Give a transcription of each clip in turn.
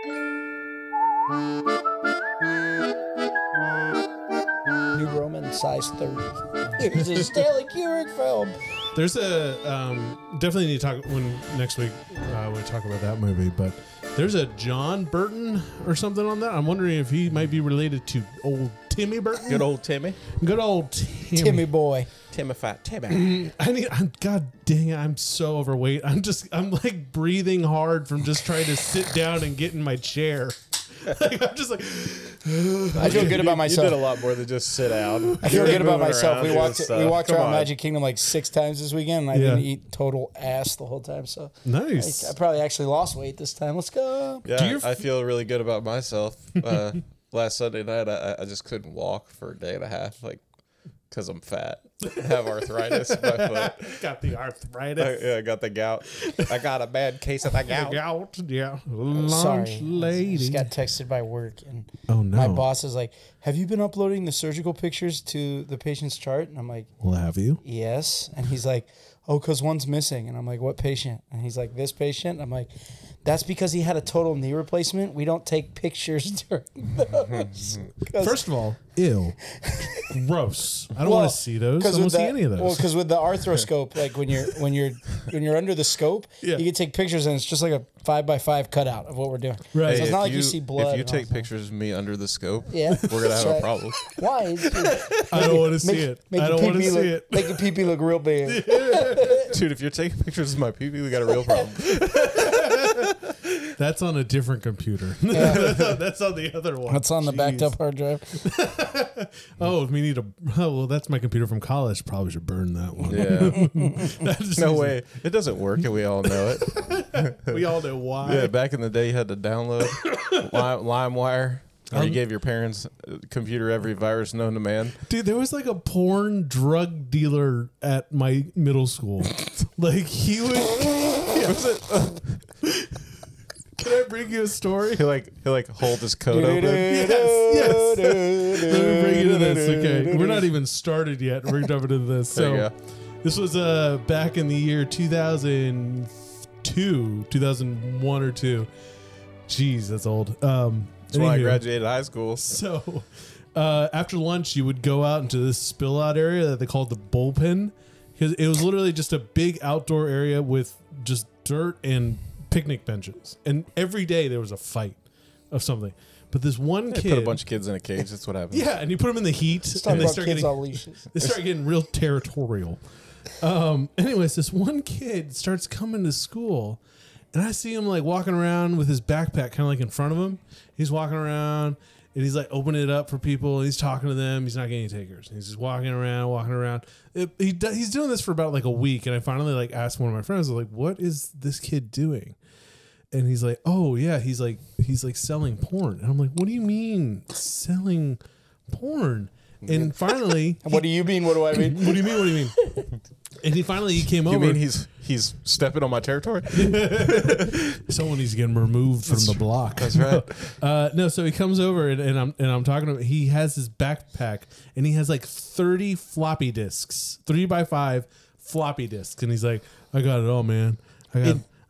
New Roman size 30. Here's a Stanley Kubrick film. There's a definitely need to talk when next week we talk about that movie, but there's a John Burton or something on that. I'm wondering if he might be related to old Timmy Burton. Good old Timmy. Good old Timmy. Timmy boy. Timmy fat Timmy. God dang it, I'm so overweight. I'm like breathing hard from just trying to sit down and get in my chair. Like, I'm just like, I feel good about myself. You did a lot more than just sit down. I feel good about myself. We doing walked Come around on. Magic Kingdom like 6 times this weekend, and I didn't eat total ass the whole time. So nice. I probably actually lost weight this time. Let's go. Yeah, I feel really good about myself. Last Sunday night, I just couldn't walk for a day and a half, like, because I'm fat. I have arthritis in my foot. Got the arthritis. I got the gout. I got a bad case of the gout. Yeah. Sorry, lady. just got texted by work, and Oh no. my boss is like, "Have you been uploading the surgical pictures to the patient's chart?" And I'm like, Well, have you? "Yes." And he's like, "Oh, because one's missing." And I'm like, "What patient?" And he's like, "This patient." And I'm like, "That's because he had a total knee replacement. We don't take pictures during those." First of all, ew, gross. I don't want to see those. I don't want to see any of those. Well, because with the arthroscope, like when you're under the scope, you can take pictures, and it's just like a 5x5 cutout of what we're doing. Right. So it's not like you see blood. If you and take all that. pictures of me under the scope, Yeah. we're gonna have a problem. Why? I don't want to see it. I don't want to see it. Make your pee-pee look real big. Dude, if you're taking pictures of my pee-pee, we got a real problem. That's on a different computer. That's on the other one. That's on the backed up hard drive. Oh, we need a. Oh, well, that's my computer from college. Probably should burn that one. Yeah. No way. It doesn't work, and we all know it. We all know why. Yeah, back in the day, you had to download LimeWire. Or you gave your parents' computer every virus known to man. Dude, there was like a porn drug dealer at my middle school. Like he would. Was it? Can I bring you a story? He like hold his coat open. Yes. Let me bring you to this. Okay, we're not even started yet. We're jumping into this. There you So, go. this was back in the year 2002, 2001 or 2. Jeez, that's old. That's when I graduated high school. So, after lunch, you would go out into this spill out area that they called the bullpen, because it was literally just a big outdoor area with just dirt and picnic benches, and every day there was a fight of something. But this one kid Put a bunch of kids in a cage. That's what happens. yeah, and you put them in the heat, Let's and talk about kids on leashes. they start getting real territorial. Anyways, this one kid starts coming to school, and I see him like walking around with his backpack kind of like in front of him. He's walking around, and he's like opening it up for people, and he's talking to them. He's not getting any takers. He's just walking around. He's doing this for about like a week, and I finally like asked one of my friends, I was like, "What is this kid doing?" And he's like, "Oh yeah, he's like selling porn." And I'm like, "What do you mean selling porn?" And finally, What do you mean? What do I mean? what do you mean? What do you mean? And he came You over. mean he's stepping on my territory? Someone needs to get him removed from the block. That's right. No, so he comes over and I'm talking to him. He has his backpack and he has like 30 floppy disks, 3x5 floppy disks, and he's like, "I got it all, man.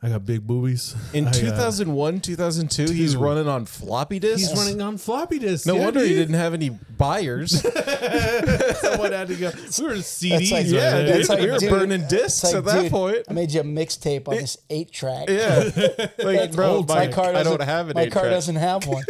I got big boobies." In 2001, 2002, he's running on floppy disks? He's running on floppy disks. No Yeah, wonder he dude. didn't have any buyers. Someone had to go. We were CDs. like- right Yeah, there. that's like, we were dude, burning it's discs like, at that dude, point. I made you a mixtape on this 8-track. Yeah. Like, bro, old my tech. car I don't have an My 8 car track. doesn't have one.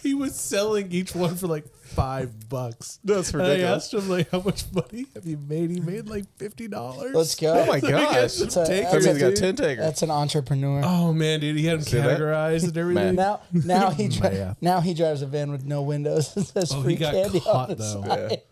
He was selling each one for like $5. That's And I ridiculous. asked him like, "How much money have you made?" He made like $50. Let's go. Oh my gosh. That's a- That that's means a- he got 10 takers. That's an entrepreneur. Oh man, dude, he had them See that? categorized and everything. Man. Now he drives a van with no windows. It says Oh, free he got candy caught, on the though. side.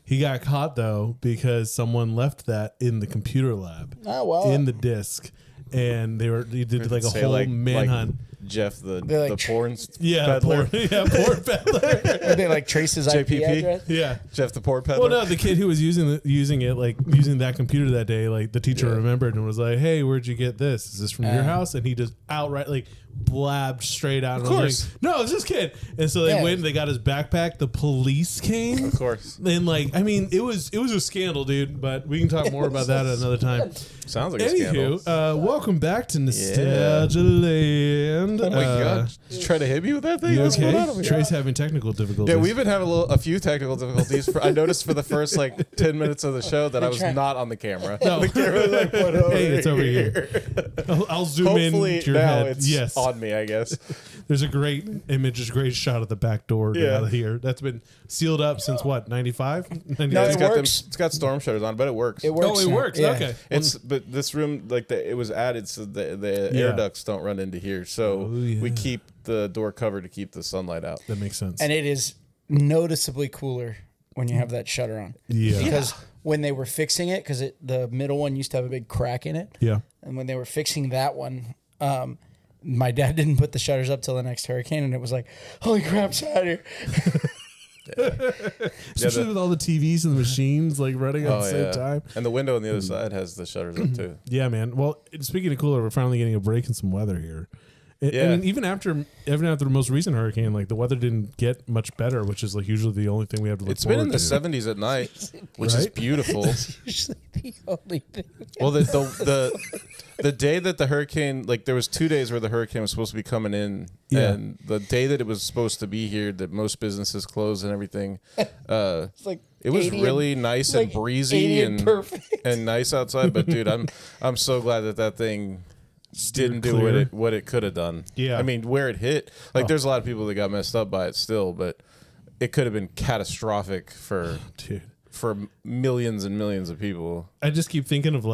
He got caught though because someone left that in the computer lab Oh well. in the disk, and he did like a Say, whole like manhunt. Jeff the They're like, porn Yeah, peddler. porn peddler. Did they like trace his IP JPP? address? Yeah. Jeff the porn peddler. Well, no, the kid who was using that computer that day, like the teacher remembered and was like, "Hey, where'd you get this? Is this from your house?" And he just outright like blabbed straight out. Of and I was course. like, "No, it's this kid." And so they Yeah. went and they got his backpack. The police came. Of course. And like, I mean, it was a scandal, dude. But we can talk more about that at another time. Sounds like a scandal. Anywho, welcome back to Nostalgialand. Nostalgialand. Oh my god! Did you try to hit me with that thing? You What's going on okay? over here? Trey's having technical difficulties. Yeah, we've been having a few technical difficulties. I noticed for the first 10 minutes of the show that I was not on the camera. No. The camera was like, what over Hey, it's over here. I'll zoom Hopefully in to your now head. it's Yes. on me, I guess. There's a great image, a great shot of the back door out of here. That's been sealed up since what, 95? No, It's it got works. it's got storm shutters on, but it works. It works. Oh, it now. works. Yeah. Okay. But this room, it was added so the air ducts don't run into here. So we keep the door covered to keep the sunlight out. That makes sense. And it is noticeably cooler when you have that shutter on. Yeah. Because when they were fixing it, because the middle one used to have a big crack in it. Yeah. And when they were fixing that one, my dad didn't put the shutters up till the next hurricane, and it was like, holy crap, it's out here. Especially with all the TVs and the machines running at the same time. And the window on the other side has the shutters up too. Yeah, man. Well, speaking of cooler, we're finally getting a break in some weather here. And even after the most recent hurricane, the weather didn't get much better, which is usually the only thing we have to look It's been in forward the to. 70s at night, which is Right? beautiful. It's usually the only thing. Well, the day that the hurricane, there was 2 days where the hurricane was supposed to be coming in, and the day that it was supposed to be here, that most businesses closed and everything. It's like It was 80 really nice and breezy 80 and perfect. and nice outside. But dude, I'm so glad that thing didn't do clear. what it could have done. Yeah. I mean, where it hit, there's a lot of people that got messed up by it still, but it could have been catastrophic for Dude. for millions and millions of people. I just keep thinking of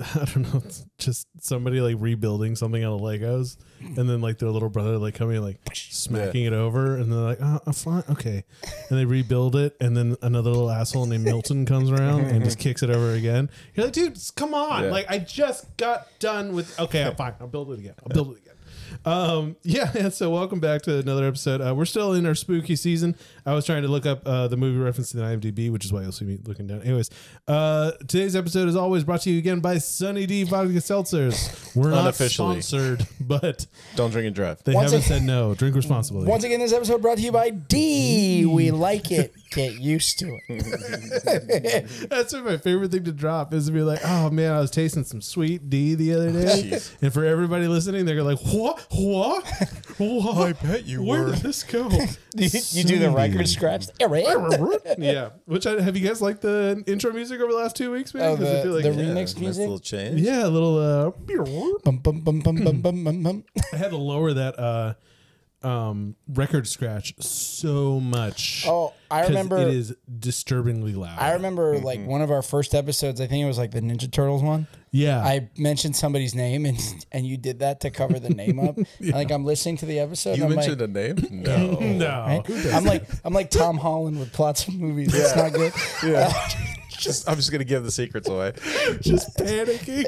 I don't know, it's just somebody rebuilding something out of Legos, and then their little brother coming and smacking it over, and they're like, "Oh, I'm fine, okay," and they rebuild it, and then another little asshole named Milton comes around and just kicks it over again. You're like, dude, come on! Yeah. I just got done with. Okay, I'm fine. I'll build it again. I'll build it again. So welcome back to another episode. We're still in our spooky season. I was trying to look up the movie reference in IMDb, which is why you'll see me looking down. Anyways, today's episode is always brought to you again by Sunny D Vodka Seltzers. We're not Unofficially. sponsored, but Don't drink and drive. they Once haven't again- said no. Drink responsibly. Once again, this episode brought to you by D. We like it. Get used to it. That's my favorite thing to drop is to be like, oh man, I was tasting some sweet D the other day. Jeez. And for everybody listening, they're like, what? I bet you Where were. did this go? You do the record scratch. Yeah. Which have you guys liked the intro music over the last 2 weeks? Oh, Does it feel like the Yeah, remix nice music. little change. yeah, a little Bum, bum, bum, bum, bum, bum, bum, bum. I had to lower that record scratch so much. Oh, I 'cause remember. it is disturbingly loud. I remember one of our first episodes. I think it was the Ninja Turtles one. Yeah. I mentioned somebody's name and you did that to cover the name up. I'm listening to the episode. You and I'm mentioned like, a name? No. no. right? I'm like Tom Holland with plots of movies. It's not good. I'm just gonna give the secrets away. Just panicking.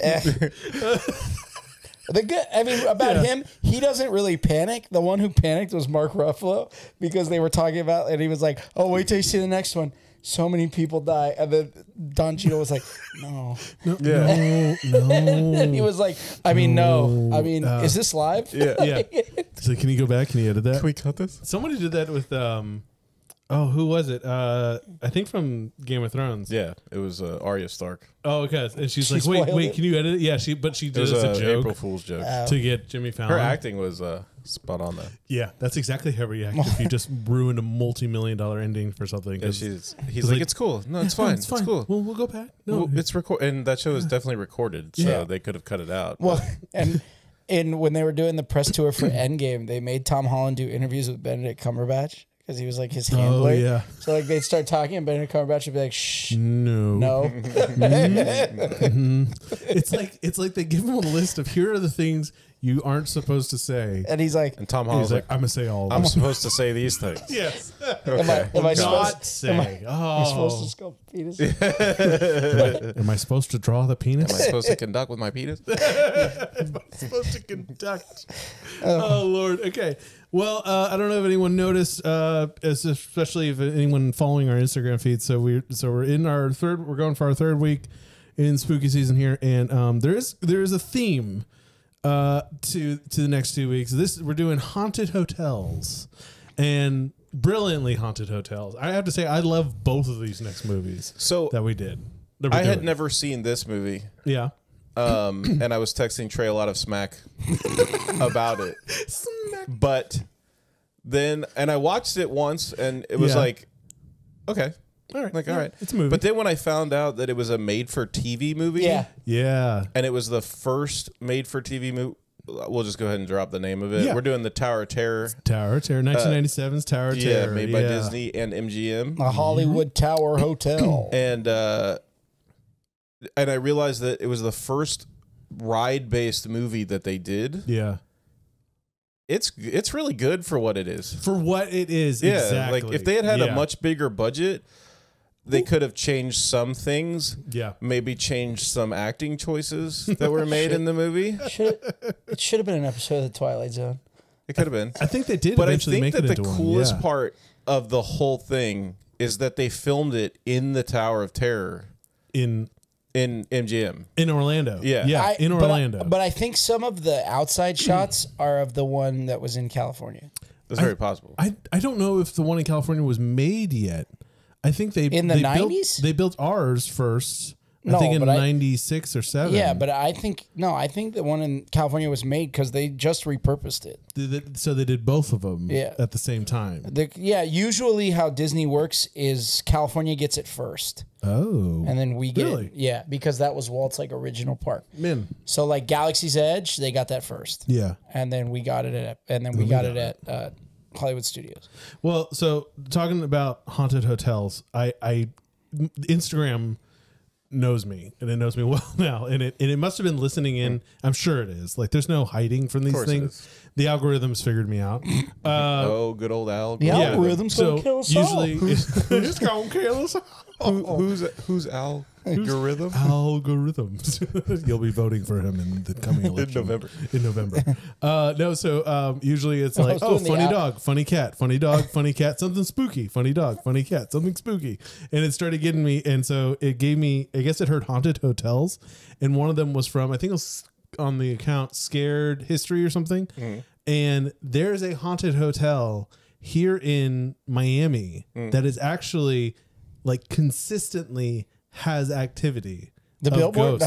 About him, he doesn't really panic. The one who panicked was Mark Ruffalo because they were talking about, and he was like, "Oh, wait till you see the next one. So many people die." And then Don Cheadle was like, "No." Yeah. And he was like, no. Is this live? Yeah. Yeah. So can you go back? Can you edit that? Can we cut this? Somebody did that with who was it? I think from Game of Thrones. Yeah, it was Arya Stark. Oh, okay. And she's She like, spoiled wait, it? can you edit it? Yeah, she did It it was as a an joke April Fool's joke. to get Jimmy Fallon. Her acting was spot on though. Yeah, that's exactly how we act if you just ruined a multi-million-dollar ending for something. Yeah, 'cause he's like, like, it's cool. No, it's fine. It's fine. cool. We'll go back. No, Well, it's record, and that show is definitely recorded, so Yeah. they could have cut it out. Well, and when they were doing the press tour for Endgame, they made Tom Holland do interviews with Benedict Cumberbatch because he was like his handler. Oh, yeah. So they'd start talking, and Benedict Cumberbatch would be like, "Shh, no." It's like they give him a list of here are the things you aren't supposed to say. And he's like, And Tom He's Holland's like, like, I'm gonna say all of I'm them. supposed to say these things. Yes. "Am I Not supposed? say. Am I supposed to Oh. sculpt penis?" Am I supposed to draw the penis? Am I supposed to conduct with my penis? supposed to conduct. Oh Lord. Okay. Well, I don't know if anyone noticed, especially if anyone following our Instagram feed. So we're in our third. We're going for our third week in spooky season here, and there is a theme to the next 2 weeks. We're doing haunted hotels, and brilliantly haunted hotels. I have to say, I love both of these next movies So that we did. I had never seen this movie. Yeah. and I was texting Trey a lot of smack about it. But then, and I watched it once, and it was like, okay. All right. Like, all right. It's a movie. But then when I found out that it was a made-for-TV movie. Yeah. And it was the first made-for-TV movie. We'll just go ahead and drop the name of it. Yeah. We're doing the Tower of Terror. Tower of Terror. 1997's Tower of Terror. Yeah, made by Disney and MGM. A Hollywood Tower Hotel. And I realized that it was the first ride-based movie that they did. Yeah. It's really good for what it is. For what it is, yeah, exactly. like if they had a much bigger budget, they could have changed some things. Yeah. Maybe changed some acting choices that were made in the movie. It should have been an episode of The Twilight Zone. It could have been. I think they did but eventually I think make it that into the one. coolest Yeah. part of the whole thing is that they filmed it in the Tower of Terror in MGM. In Orlando. Yeah. In Orlando. But I think some of the outside shots are of the one that was in California. That's very possible. I don't know if the one in California was made yet. I think they in the 90s? They built ours first. I No, think in but 96 or 7. Yeah, but I think the one in California was made because they just repurposed it. So they did both of them at the same time. Usually how Disney works is California gets it first. Oh. And then we get Really? it. Yeah, because that was Walt's like original park. Man. So like Galaxy's Edge, they got that first. Yeah. And then we got it at Hollywood Studios. Well, so talking about haunted hotels, I Instagram knows me, and it knows me well now, and it must have been listening in. I'm sure it is. Like, there's no hiding from these things. The algorithms figured me out. Good old Al. The algorithms gonna kill us all. Usually, it's gonna kill us all. Who's Al? Algorithm? Algorithms. You'll be voting for him in the coming election. In November. Usually it's like, oh, funny dog, funny cat, funny dog, funny cat, something spooky, funny dog, funny cat, something spooky. And it started getting me. And so it gave me, I guess it heard haunted hotels. And one of them was from, I think it was on the account Scared History or something. Mm-hmm. And there's a haunted hotel here in Miami that is actually like consistently has activity. The Biltmore?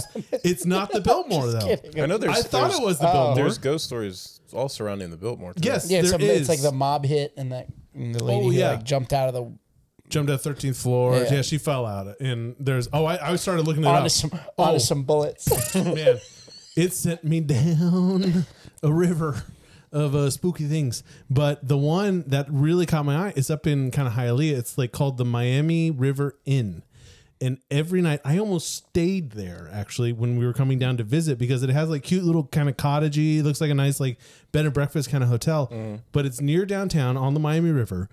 It's not the Biltmore though. I know I thought it was the Biltmore. There's ghost stories all surrounding the Biltmore. Too. Yeah, it's like the mob hit and the lady who like jumped out 13th floor. Yeah, she fell out. And there's I started looking it up. Onto some bullets. Man, it sent me down a river of spooky things. But the one that really caught my eye is up in kind of Hialeah. It's like called the Miami River Inn. And every night, I almost stayed there, actually, when we were coming down to visit, because it has like cute little kind of cottagey, looks like a nice like bed and breakfast kind of hotel. But it's near downtown on the Miami River.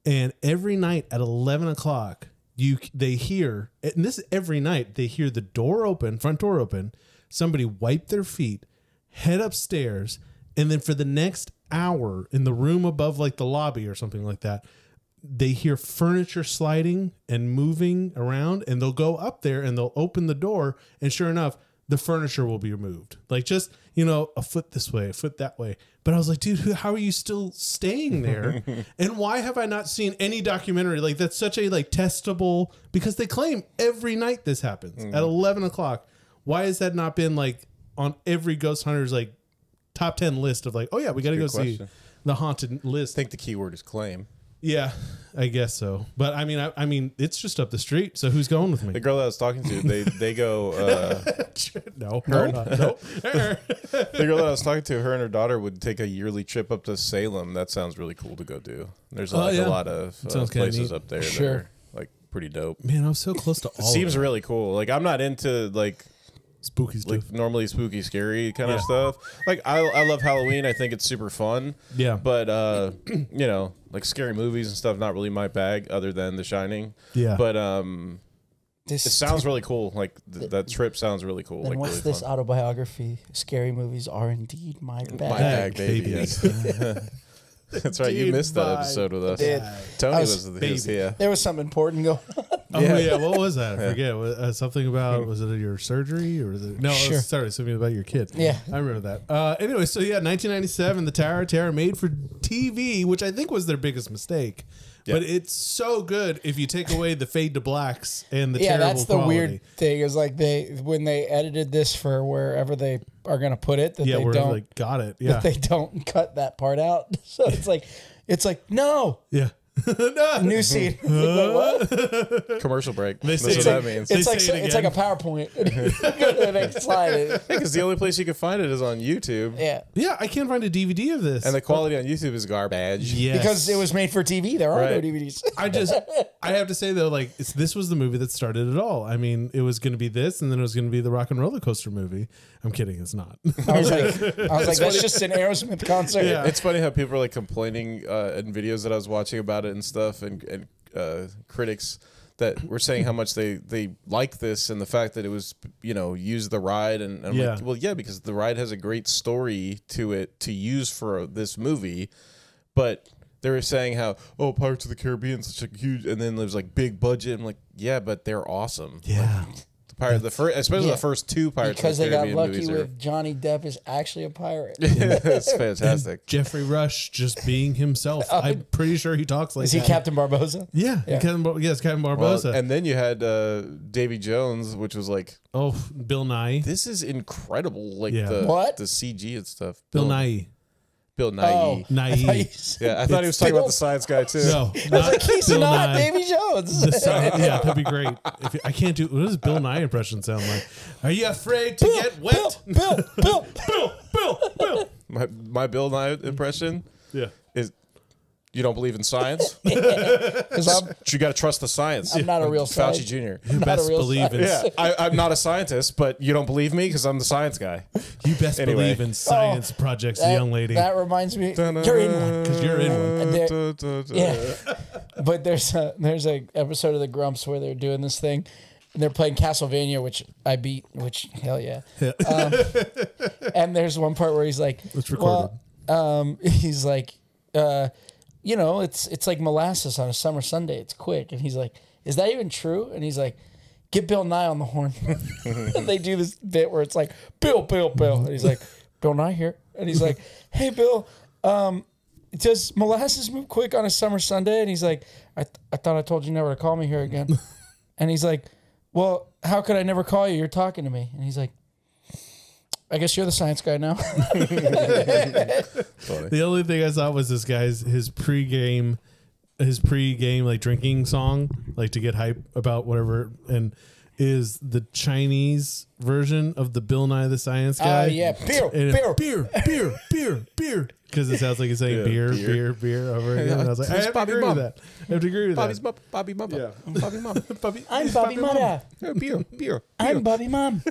And every night at 11 o'clock, they hear, and this is every night, they hear the door open, front door open, somebody wipe their feet, head upstairs, and then for the next hour in the room above like the lobby or something like that, they hear furniture sliding and moving around, and they'll go up there and they'll open the door, and sure enough, the furniture will be removed. Like just, a foot this way, a foot that way. But I was like, dude, how are you still staying there? And why have I not seen any documentary? Like that's such a like testable, because they claim every night this happens at 11 o'clock. Why has that not been like on every ghost hunter's like top 10 list of like, oh yeah, we got to go see the haunted list. I think the key word is claim. Yeah, I guess so. But I mean, it's just up the street. So who's going with me? The girl that I was talking to, they go. No. The girl that I was talking to, her and her daughter would take a yearly trip up to Salem. That sounds really cool to go do. There's a lot of places up there that are like pretty dope. Man, I'm so close to all. It seems really cool. Like I'm not into like spooky stuff. Like normally spooky, scary kind of stuff. Like I love Halloween. I think it's super fun. Yeah. But like scary movies and stuff, not really my bag. Other than The Shining. Yeah. But it sounds really cool. Like that trip sounds really cool. And like what's really this fun. Autobiography? Scary movies are indeed my bag. My bag, baby. Yes. That's right. You missed that episode with us. Did. Tony was his. Yeah. There was something important going on. Oh yeah, what was that? I forget. Something about, was it your surgery or was it? No, Sure. Sorry, something about your kid. Yeah. I remember that. Anyway, so yeah, 1997, The Tower of Terror, made for TV, which I think was their biggest mistake. But it's so good if you take away the fade to blacks and the terrible that's the quality. weird thing is like when they edited this for wherever they are going to put it, that they don't like got it. Yeah, that they don't cut that part out. So it's like no. Yeah. No. New scene. Like, what? Commercial break. That's what that means. It's like a PowerPoint. Go to the next slide. Because the only place you can find it is on YouTube. Yeah. Yeah, I can't find a DVD of this. And the quality on YouTube is garbage. Yes. Because it was made for TV. There are no DVDs. I have to say though, like this was the movie that started it all. I mean, it was going to be this, and then it was going to be the Rock and Roller Coaster movie. I'm kidding, it's not. I was like, that's just an Aerosmith concert. Yeah. It's funny how people are like complaining in videos that I was watching about it and stuff, and critics that were saying how much they like this and the fact that it was, use the ride. And I'm like, well, yeah, because the ride has a great story to it to use for this movie. But they were saying how, Pirates of the Caribbean is such a huge, and then there's like big budget. I'm like, yeah, but they're awesome. Yeah. Especially the first two Pirates because of the they got Caribbean lucky with Johnny Depp is actually a pirate. It's fantastic. And Jeffrey Rush just being himself. I'm pretty sure he talks like that. Is he Captain Barbosa? Yeah. Captain Barbosa. Well, and then you had Davy Jones, which was like, Bill Nye. This is incredible. Like the CG and stuff. Bill Nye. Bill Nye. Nye. I thought he was talking about the science guy too. No, I was like, he's Bill not Nye. Davy Jones. Yeah, that'd be great. I can't do. What does Bill Nye impression sound like? Are you afraid to get wet? Bill. My Bill Nye impression. Yeah. Is you don't believe in science? Because you got to trust the science. I'm not a real Fauci scientist. Jr. You best believe in. Yeah, I'm not a scientist, but you don't believe me because I'm the science guy. You best believe in science projects, young lady. That reminds me, you're in one because you're in one. Yeah, but there's a episode of the Grumps where they're doing this thing. And they're playing Castlevania, which I beat. Which hell yeah. And there's one part where he's like, "It's recorded." He's like, it's like molasses on a summer Sunday. It's quick. And he's like, is that even true? And he's like, get Bill Nye on the horn. And they do this bit where it's like, Bill. And he's like, Bill Nye here. And he's like, hey, Bill, does molasses move quick on a summer Sunday? And he's like, I thought I told you never to call me here again. And he's like, well, how could I never call you? You're talking to me. And he's like, I guess you're the science guy now. The only thing I saw was this guy's his pregame like drinking song, like to get hype about whatever, and is the Chinese version of the Bill Nye the Science Guy. Yeah, beer. Because it sounds like he's saying beer over again. And I was like, I have to agree with that. I have to agree with that. Bobby Mama. Yeah. Bobby Mama. I'm Bobby Mama. Beer. I'm Bobby Mom.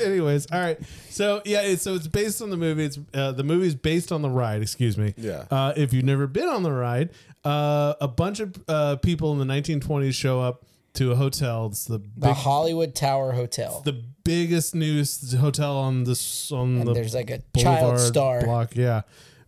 Anyways, all right. So yeah, so it's based on the movie. It's the movie's based on the ride. Excuse me. Yeah. If you've never been on the ride, a bunch of people in the 1920s show up to a hotel. It's the Hollywood Tower Hotel. The biggest news hotel on the there's like a Boulevard child star block. Yeah.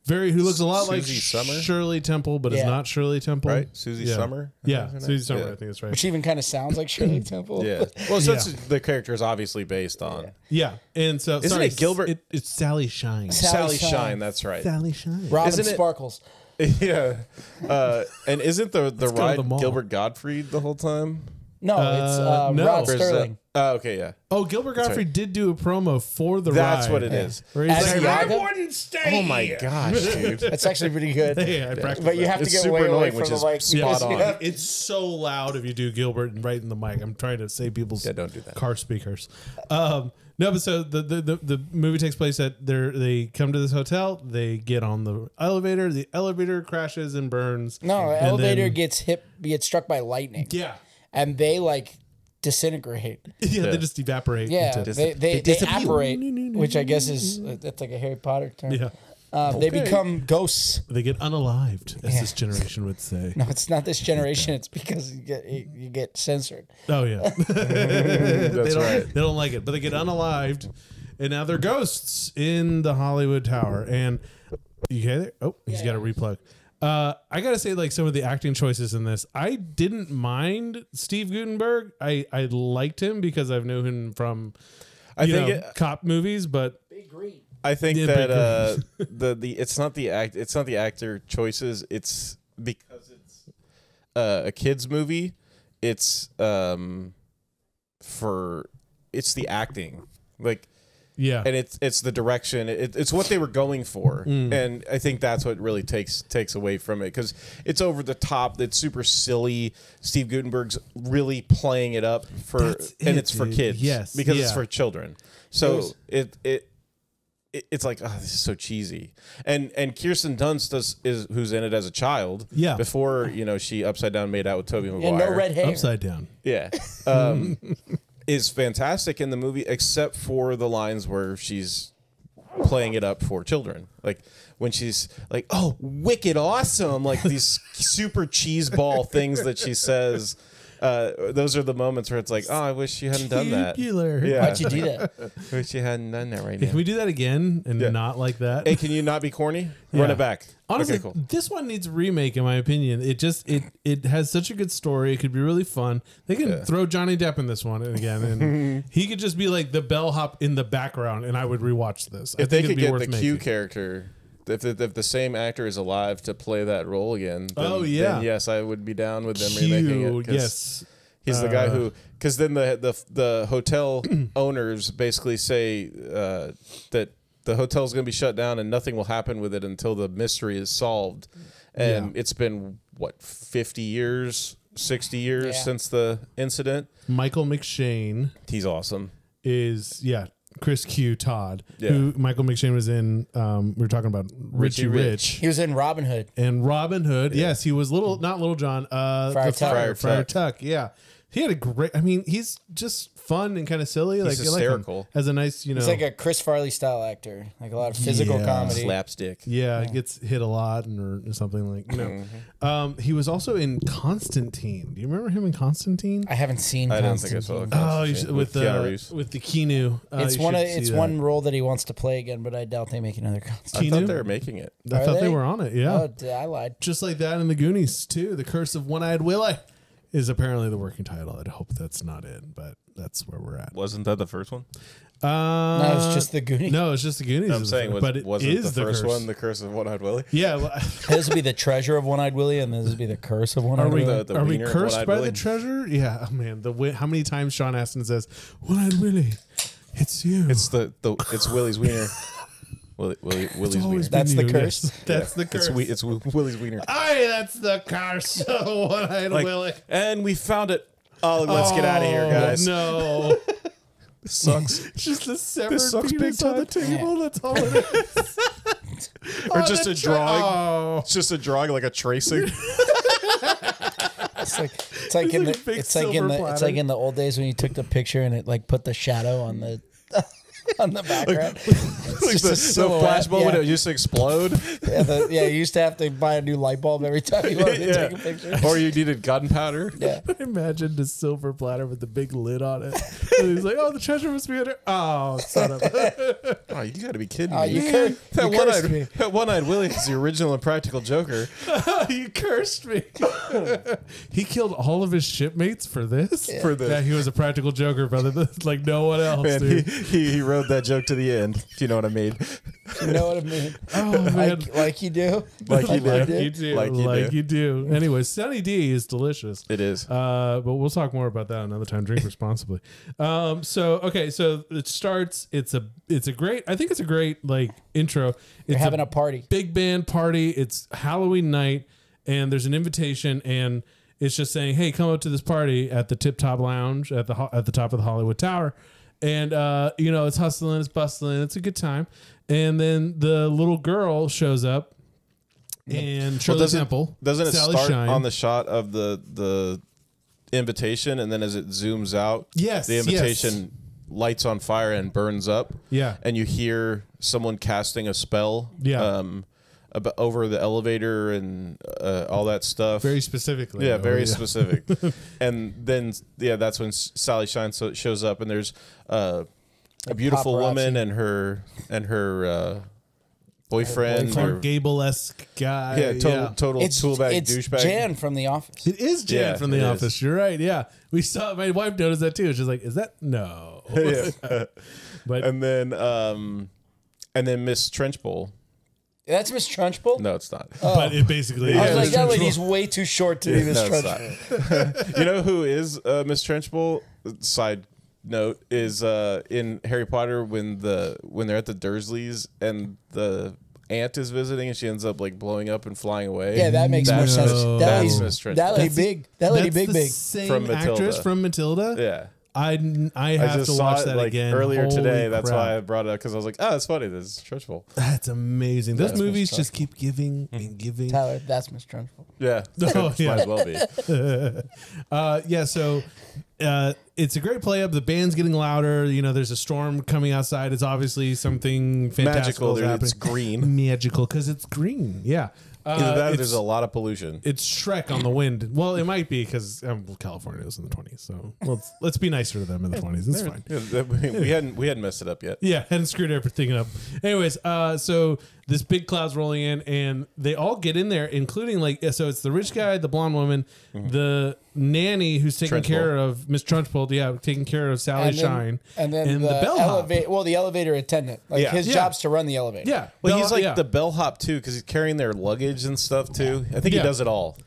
Who looks a lot Susie like Summer? Shirley Temple, but is not Shirley Temple. Right? Susie Summer? Yeah, Susie Summer, I think that's right. which even kind of sounds like Shirley Temple. Yeah. Well, so the character is obviously based on. Yeah. And so, Isn't it Gilbert? It's Sally Shine. Sally Shine, that's right. Sally Shine. Robin Isn't it- Sparkles. Yeah. And isn't the go to ride the mall. Gilbert Gottfried the whole time? No, it's no. Rod Or is that- Sterling. Okay, yeah. Oh, Gilbert Gottfried did do a promo for the ride. That's what it is. Where he's As like, Yaga? wouldn't stay. Oh my gosh, dude. That's actually pretty good. Yeah, I practiced But you have It's to get super way away annoying, from which the is mic. spot on. Yeah. It's so loud if you do Gilbert and right in the mic. I'm trying to save people's don't do that. car speakers. No, but so the movie takes place at they come to this hotel. They get on the elevator. The elevator crashes and burns. No, the and elevator then- gets struck by lightning. Yeah. And they like disintegrate. Yeah, they just evaporate. Yeah, into- they apparate, which I guess is that's like a Harry Potter term. yeah. They become ghosts. They get unalived, as this generation would say. No, it's not this generation. It's because you get censored. Oh yeah, That's right. They don't like it, but they get unalived, and now they're ghosts in the Hollywood Tower. And you hear there? Oh, he's got a replug. I gotta say, like some of the acting choices in this, I didn't mind Steve Guttenberg. I liked him because I've known him from cop movies, but Big Green. I think that it's not the actor choices. It's because it's a kids movie. It's it's the acting, like. Yeah, and it's the direction. It's what they were going for, and I think that's what really takes away from it, because it's over the top. It's super silly. Steve Guttenberg's really playing it up it's for kids. Yes, because it's for children. So it's like, oh, this is so cheesy. And Kirsten Dunst who's in it as a child. Yeah, before she upside down made out with Tobey Maguire. And no red hair. Upside down. Yeah. Is fantastic in the movie, except for the lines where she's playing it up for children. Like when she's like, "Oh, wicked awesome!" Like these super cheeseball things that she says. Those are the moments where it's like, "Oh, I wish you hadn't done that." Yeah. Why'd you do that? I wish you hadn't done that right now. Can we do that again and not like that? Hey, can you not be corny? Run it back. Honestly, okay, cool. This one needs a remake, in my opinion. It has such a good story. It could be really fun. They can throw Johnny Depp in this one again, and he could just be like the bellhop in the background, and I would rewatch this. If they could get the Q character, if the same actor is alive to play that role again, then yes, I would be down with them remaking it. Yes. He's the guy who, because then the hotel owners basically say that the hotel's going to be shut down and nothing will happen with it until the mystery is solved. And it's been, 50 years, 60 years since the incident. Michael McShane. He's awesome. Is, Chris Q. Todd, who Michael McShane was in. We were talking about Richie Rich. He was in Robin Hood. And Robin Hood, yes, he was not Little John. Friar Tuck. Yeah, he had a great. I mean, he's just fun and kind of silly. He's hysterical. Has a nice, He's like a Chris Farley style actor, like a lot of physical comedy, slapstick. Yeah, gets hit a lot or something like. He was also in Constantine. Do you remember him in Constantine? I haven't seen. I don't think I saw. With the Keanu. It's one role that he wants to play again, but I doubt they make another Constantine. I thought they were making it. I thought they were on it. Yeah, I lied. Just like that in the Goonies too. The Curse of One-Eyed Willie is apparently the working title. I'd hope that's not it, but that's where we're at. Wasn't that the first one? No, it's just the Goonies. No, it's just the Goonies. No, I'm saying, wasn't the first one the Curse of One-Eyed Willie? Yeah. Well, this would be the treasure of One-Eyed Willie, and this would be the curse of One-Eyed Willie. Are we cursed by the treasure? Yeah, oh, man. How many times Sean Astin says, "One-Eyed Willie, it's you." It's it's Willie's wiener. Willie's wiener. That's the curse. Yes, that's the curse. It's Willie's wiener. Aye, that's the curse of One-Eyed Willie. And we found it. Oh, let's get out of here, guys. No. This sucks. Just a severed penis on the table. That's all it is. Or just a drawing. It's just a drawing, like a tracing. It's like in the old days when you took the picture and it like put the shadow on the on the background. Like the flash bulb would just explode. You used to have to buy a new light bulb every time you wanted to take a picture. Or you needed gunpowder. Yeah. Imagine the silver platter with the big lid on it. And he's like, "Oh, the treasure must be under." Oh, son of a. Oh, you got to be kidding me. That one-eyed Willie is the original and practical Joker. You cursed me. He killed all of his shipmates for this? Yeah. For this. Yeah, he was a practical Joker, brother. Like no one else, man, dude. He rode that joke to the end, if you know what I mean. You know what I mean? Oh, man. Like you do. Like you do. Anyway, Sunny D is delicious. It is. But we'll talk more about that another time. Drink responsibly. So it starts. I think it's a great like intro. You're having a party. Big band party. It's Halloween night, and there's an invitation, and it's just saying, "Hey, come up to this party at the Tip Top Lounge at the top of the Hollywood Tower." And, it's hustling, it's bustling, it's a good time. And then the little girl shows up and Shirley Temple. Doesn't it Sally start Shine. on the shot of the invitation, and then as it zooms out, the invitation lights on fire and burns up? Yeah. And you hear someone casting a spell. Yeah. Over the elevator and all that stuff. Very specifically. Yeah, very specific. And then, that's when Sally Shine shows up, and there's a beautiful woman and her boyfriend, Clark Gable-esque guy. Yeah, total tool bag It's douchebag. Jan from The Office. It is Jan Yeah, from The it Office. is. You're right. Yeah, we saw. My wife noticed that too. She's like, "Is that no?" Yeah. But and then Miss Trenchbull. That's Miss Trunchbull? No, it's not. but it basically. I was is like, that Trenchbull. lady's way too short to be Miss No, it's Trunchbull. not. You know who is Miss Trenchbull? Side note is in Harry Potter when they're at the Dursleys and the aunt is visiting and she ends up like blowing up and flying away. Yeah, that makes more sense. No. That That's lady, Miss Trenchbull. that lady That's- big. That lady That's the big. same From Matilda. actress from Matilda. Yeah. I I have just to saw watch it that like again earlier Holy today. That's crap. why I brought it up because I was like, oh, it's funny. This is Trenchbull. That's amazing. Those That's movies Miss just keep giving and giving. Tyler, that's Miss Trunchbull. Yeah. Oh, yeah. Might as well be. Yeah, so it's a great play up. The band's getting louder. You know, there's a storm coming outside. It's obviously something fantastical Magical, is dude. happening. It's green. Magical because it's green. Yeah. Either that or it's, there's a lot of pollution. it's Shrek on the wind. Well, it might be because California was in the 20s. So let's be nicer to them in the 20s. It's fine. Yeah, we hadn't messed it up yet. Yeah, hadn't screwed everything up. Anyways, so this big cloud's rolling in, and they all get in there, including so it's the rich guy, the blonde woman, the nanny who's taking care of Miss Trunchbull, taking care of Sally Shine, And then the bellhop. the elevator attendant. Like Yeah. his Yeah. job's to run the elevator. Yeah, Well, he's like the bellhop too, because he's carrying their luggage and stuff too. I think he Yeah. does it all.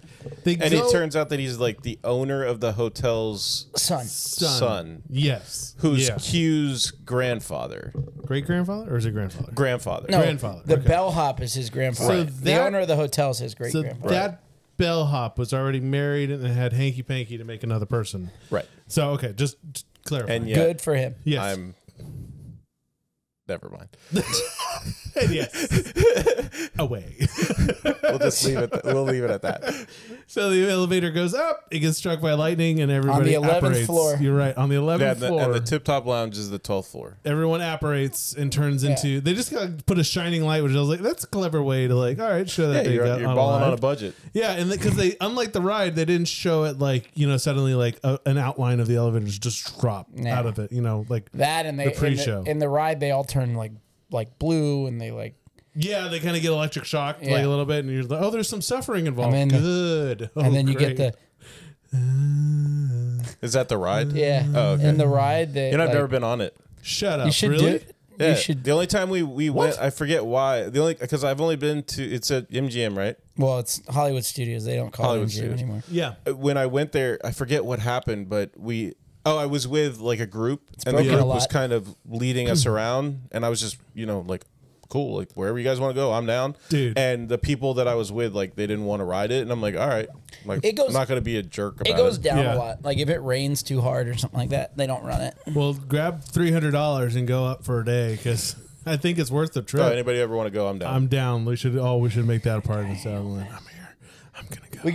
They And go- it turns out that he's like the owner of the hotel's son, Yes, who's yeah. Q's grandfather. great grandfather, or is it grandfather? Grandfather. No, Grandfather, The okay. bellhop is his grandfather. So the that- owner of the hotel is his great So grandfather. that bellhop was already married and had hanky panky to make another person. Right. So okay, just clarify. And yeah, Good for him. yes, I'm. Never mind. And yes, away. We'll just leave it. We'll leave it at that. So the elevator goes up. It gets struck by lightning, and everybody On the 11th apparates. floor. You're right. On the 11th Yeah, floor, and the Tip Top Lounge is the 12th floor. everyone apparates and turns into. They just gotta put a shining light, which I was like, that's a clever way to all right, show that Yeah, they you're got balling on a unalived. budget. Yeah, and because they, unlike the ride, they didn't show it suddenly an outline of the elevators just drop Yeah. out of it. That and they The pre-show. in the ride they all turn like blue and they Yeah, they kind of get electric shocked Yeah. a little bit, and you're like, oh, there's some suffering involved. And then Good. and then you great. get Is that the ride? Oh, okay. in the ride they I've never been on it. Shut up. you should really? do it. Yeah, You should The only time we went, I forget why. Because I've only been to. It's at MGM, right? well, it's Hollywood Studios. They don't call Hollywood it MGM Studios. anymore. Yeah. When I went there, I forget what happened, but I was with like a group, and the broken a group was lot. kind of leading us around, and I was just, like, cool, like wherever you guys want to go, I'm down, Dude. And the people that I was with, like, they didn't want to ride it, and I'm like, all right, like, It goes- I'm not gonna be a jerk about It goes down Yeah. a lot. Like if it rains too hard or something like that, they don't run it. Well, grab $300 and go up for a day because I think it's worth the trip. Oh, anybody ever want to go? I'm down. I'm down. We should make that a part of Nostalgialand. I'm here. I'm gonna go. We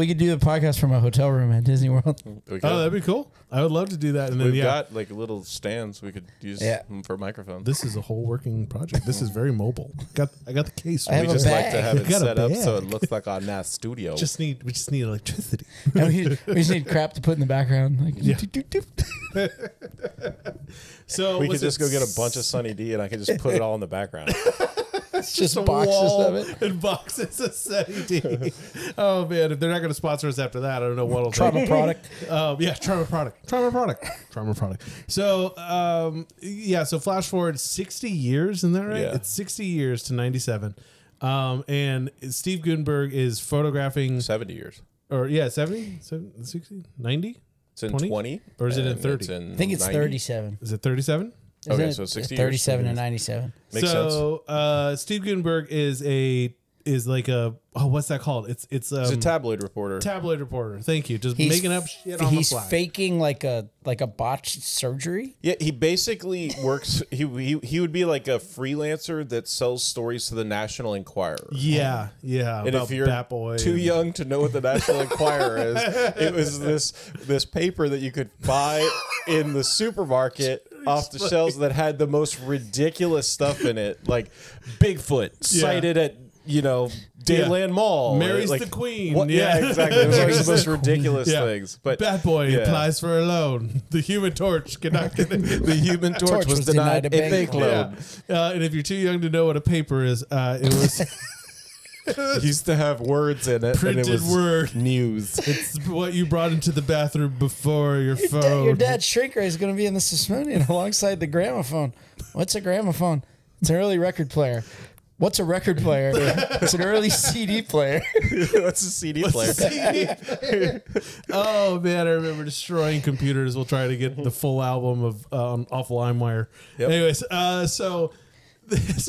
could do the podcast from a hotel room at Disney World. We could. Oh, that'd be cool. I would love to do that. And then We've got like little stands we could use Yeah. for microphones. this is a whole working project. This is very mobile. I got the case. I have We a just like bag. to have You it got a set up bag. so it looks like our nice studio. we just need electricity. And we just need crap to put in the background. Like, Yeah. doop, doop, doop. So we could was just it go get a bunch of Sunny D and I could just put it all in the background. It's just a boxes wall of it. and boxes of Sunny D. Oh man, if they're not going to sponsor us after that, I don't know what'll Trauma product. Yeah, trauma product. So, so flash forward 60 years, isn't that right? Yeah. It's 60 years to 97. And Steve Guttenberg is photographing, 70 years. 70, 60, 90? It's in 20? 20. Or is it in and 30? it's in I think it's 90. 37. Is it 37? Okay, Isn't so it 60 years. 37 and 97. Makes So, Steve Guttenberg is like a, what's that called? It's He's a tabloid reporter. tabloid reporter. Thank you. Just He's making up shit on the He's fly. faking like a botched surgery. Yeah, he basically works. He would be like a freelancer that sells stories to the National Enquirer. Yeah. And About if you're Bat Boy too and- young to know what the National Enquirer is, it was this paper that you could buy in the supermarket off the shelves that had the most ridiculous stuff in it, like Bigfoot sighted at Dayland Mall. Marries like, the queen. What, yeah, exactly. It was always the most ridiculous Yeah. things. But Bad boy applies for a loan. The Human Torch cannot get it. the Human Torch was denied a bank loan. And if you're too young to know what a paper is, it was It used to have words in it. Printed and it was word. news. It's what you brought into the bathroom before your phone. Your dad's shrink ray is going to be in the Smithsonian alongside the gramophone. What's a gramophone? It's an early record player. What's a record player? It's an early CD player. What's a CD player? Oh man, I remember destroying computers. We'll try to get the full album of off LimeWire. Yep. Anyways, so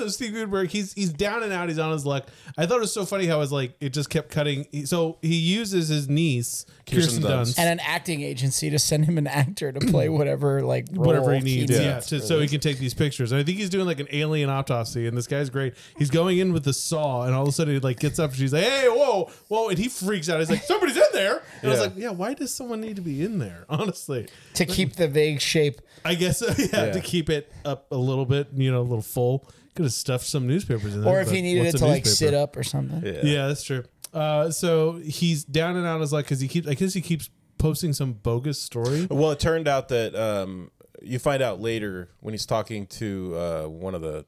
Steve Guttenberg, he's down and out. He's on his luck. I thought it was so funny how it just kept cutting. So he uses his niece, Kirsten Dunst, and an acting agency to send him an actor to play whatever whatever he needs, so he he can take these pictures. And I think he's doing like an alien autopsy, and this guy's great. He's going in with the saw, and all of a sudden he gets up, and she's like, "Hey, whoa!" And he freaks out. He's like, "Somebody's in there!" And I was like, "Yeah, why does someone need to be in there?" Honestly, to keep the vague shape. I guess to keep it up a little bit, a little full. Could have stuffed some newspapers in there. Or if he needed it to sit up or something. Yeah, that's true. So he's down and out his luck because he keeps posting some bogus story. Well, it turned out that you find out later when he's talking to one of the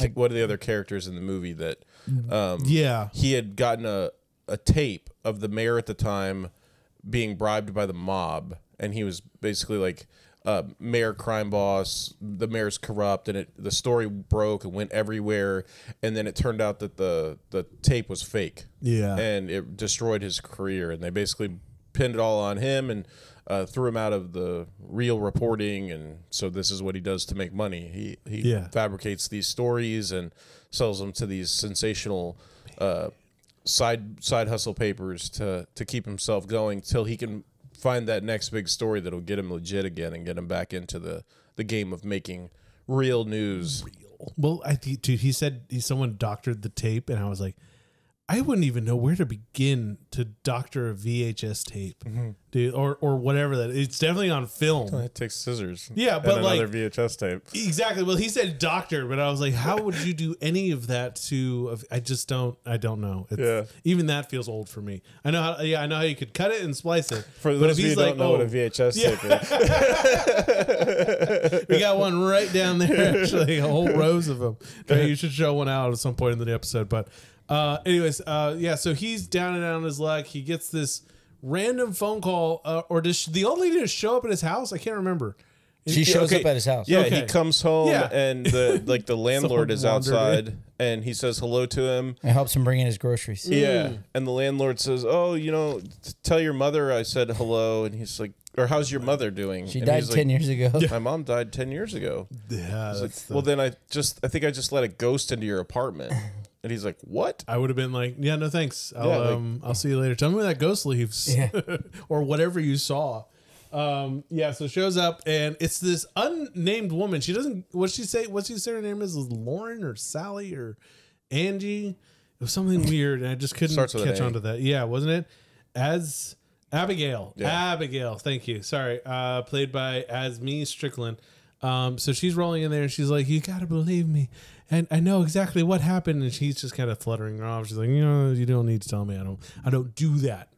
other characters in the movie that he had gotten a tape of the mayor at the time being bribed by the mob, and he was basically like, mayor crime boss, the mayor's corrupt, and the story broke and went everywhere, and then it turned out that the tape was fake. Yeah. And it destroyed his career, and they basically pinned it all on him and threw him out of the real reporting, and so this is what he does to make money. He fabricates these stories and sells them to these sensational side hustle papers to keep himself going till he can find that next big story that'll get him legit again and get him back into the game of making real news. Well, I think, dude, he said someone doctored the tape, and I was like, I wouldn't even know where to begin to doctor a VHS tape, dude, or whatever that. It's definitely on film. It takes scissors. Yeah, but and another VHS tape. Exactly. Well, he said doctor, but I was like, how would you do any of that to? I don't know. Even that feels old for me. I know how. Yeah, I know how you could cut it and splice it. For those of you who don't know what a VHS tape is, we got one right down there. Actually, whole rows of them. You should show one out at some point in the episode, but. Anyways, so he's down and out on his luck. He gets this random phone call, or does the old lady just show up at his house? I can't remember. She shows up at his house. Yeah, he comes home and the landlord is outside and he says hello to him. It helps him bring in his groceries. Yeah, and the landlord says, "Oh, tell your mother I said hello." And he's like, "Or how's your mother doing?" She died 10 years ago. My mom died 10 years ago. Yeah. Like, well, then I think I just let a ghost into your apartment. And he's like, "What?" I would have been like, "Yeah, no thanks. I'll see you later. Tell me where that ghost leaves, or whatever you saw." So shows up, and it's this unnamed woman. She doesn't. What's she say her name is? Lauren or Sally or Angie? It was something weird, and I just couldn't catch on to that. Yeah, wasn't it? As Abigail. Yeah. Abigail. Thank you. Sorry. Played by Asmi Strickland. So she's rolling in there, and she's like, "You gotta believe me. And I know exactly what happened." And she's just kind of fluttering off. She's like, "You don't need to tell me. I don't do that,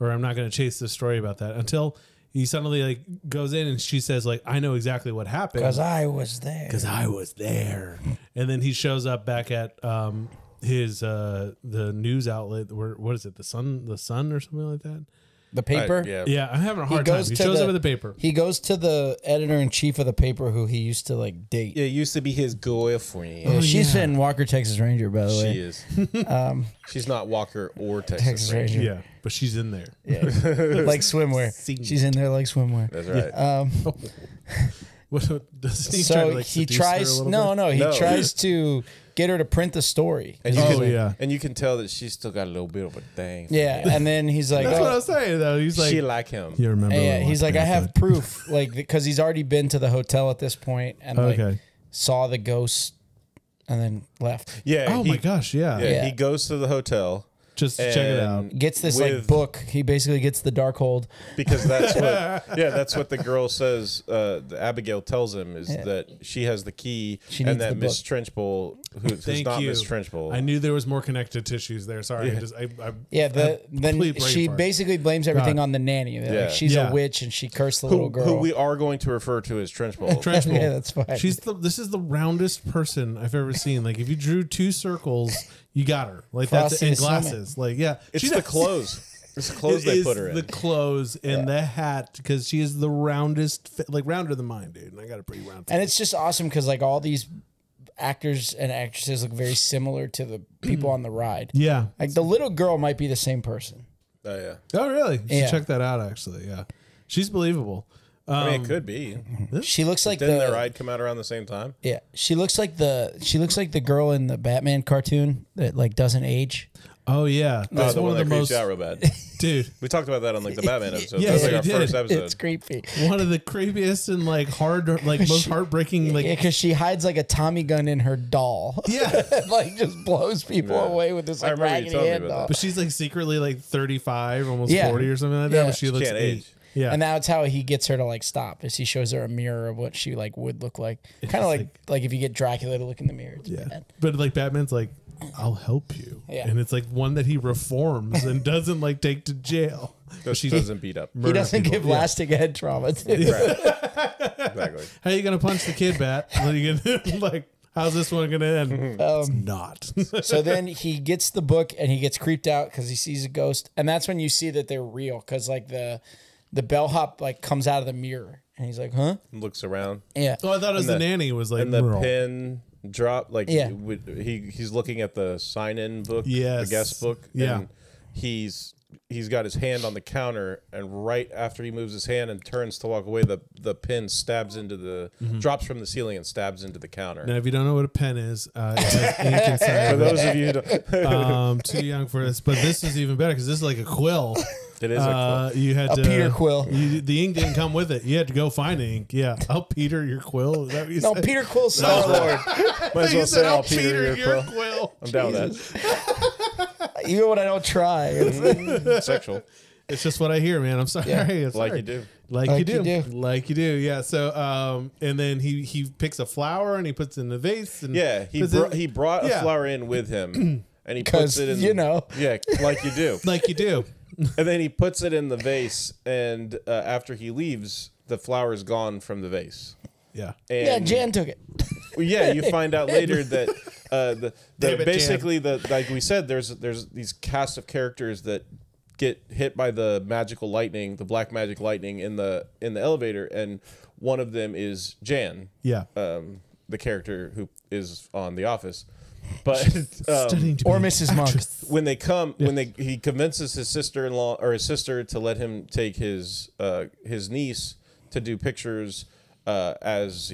or I'm not going to chase the story about that." Until he suddenly goes in and she says I know exactly what happened because I was there. And then he shows up back at his the news outlet. What is it? The Sun or something like that. The paper? Yeah, I'm having a hard time. He shows up with the paper. He goes to the editor-in-chief of the paper who he used to date. Yeah, it used to be his girlfriend. Yeah, she's in Walker, Texas Ranger, by the way. She is. She's not Walker or Texas Ranger. Yeah, but she's in there. Yeah. Like swimwear. She's in there like swimwear. That's right. Doesn't he so try to he tries. He tries to get her to print the story. And and you can tell that she's still got a little bit of a thing. Yeah, and then he's like, "That's what I was saying." Though he's like, she like him. You remember? Yeah, he's like, "I have proof," because he's already been to the hotel at this point and saw the ghost and then left. Yeah. Oh my gosh. Yeah. He goes to the hotel. Just to check it out. Gets this like book. He basically gets the Darkhold because that's what that's what the girl says. Abigail tells him is that she has the key, and that Miss Trenchbull, who's not Miss Trenchbull. I knew there was more connective tissues there. Sorry, then she basically blames everything on the nanny. Like, she's a witch and she cursed the little girl. Who we are going to refer to as Trenchbull. Trenchbull. Yeah, that's fine. This is the roundest person I've ever seen. Like if you drew 2 circles, you got her. Like that's in glasses. Like it's the clothes. It's the clothes they put her in. The clothes and the hat because she is the roundest, like rounder than mine, dude. And I got a pretty round. And it's just awesome because like all these actors and actresses look very similar to the people on the ride. Yeah, like the little girl might be the same person. Oh yeah. Oh really? You should check that out. Actually, yeah, she's believable. I mean, it could be. She looks like didn't the ride come out around the same time? Yeah, she looks like the girl in the Batman cartoon that like doesn't age. Oh yeah, that's one of the most out real bad, dude. We talked about that on like the Batman episode. Yeah, that was like our first episode. It's creepy. One of the creepiest and like most heartbreaking. Like because she hides like a Tommy gun in her doll. Yeah, like just blows people away with this like raggedy hand doll. But she's like secretly like 35, almost 40 or something like that. But she looks can't age. Yeah, and that's how he gets her to like stop. Is he shows her a mirror of what she like would look like, kind of like if you get Dracula to look in the mirror. It's bad. But like Batman's like, I'll help you. Yeah. And it's like one that he reforms and doesn't like take to jail. She doesn't beat up. He doesn't give lasting head trauma. Too. Exactly. How are you gonna punch the kid, Bat? What are you gonna like? How's this one gonna end? It's not. So then he gets the book and he gets creeped out because he sees a ghost, and that's when you see that they're real because like the bellhop like comes out of the mirror and he's like, huh? Looks around. Yeah. Oh, I thought it was the nanny was like, and the pin drop. Like, he's looking at the sign-in book, the guest book. Yeah. And he's got his hand on the counter, and right after he moves his hand and turns to walk away, the pin stabs into drops from the ceiling and stabs into the counter. Now, if you don't know what a pen is, it has ink inside. For those of you who don't, too young for this, but this is even better because this is like a quill. It is a quill. You had a Peter quill. The ink didn't come with it. You had to go find ink. Yeah. I'll Peter your quill. Is that what you said? Peter Quill Star Lord. Might as well say I'll Peter your quill. I'm down with that. Even when I don't try. Sexual. It's just what I hear, man. I'm sorry. Yeah. Like you do. Like you do. Like you do. Yeah. So, and then he picks a flower and he puts it in the vase. And he brought a flower in with him, and he puts it in. Like you do. Like you do. And then he puts it in the vase, and after he leaves, the flower's gone from the vase. Yeah. And Jan took it. You find out later that basically like we said, there's these cast of characters that get hit by the magical lightning, the black magic lightning in the elevator, and one of them is Jan. Yeah. The character who is on The Office. But or Mrs. Monk. When they come, he convinces his sister-in-law or his sister to let him take his niece to do pictures as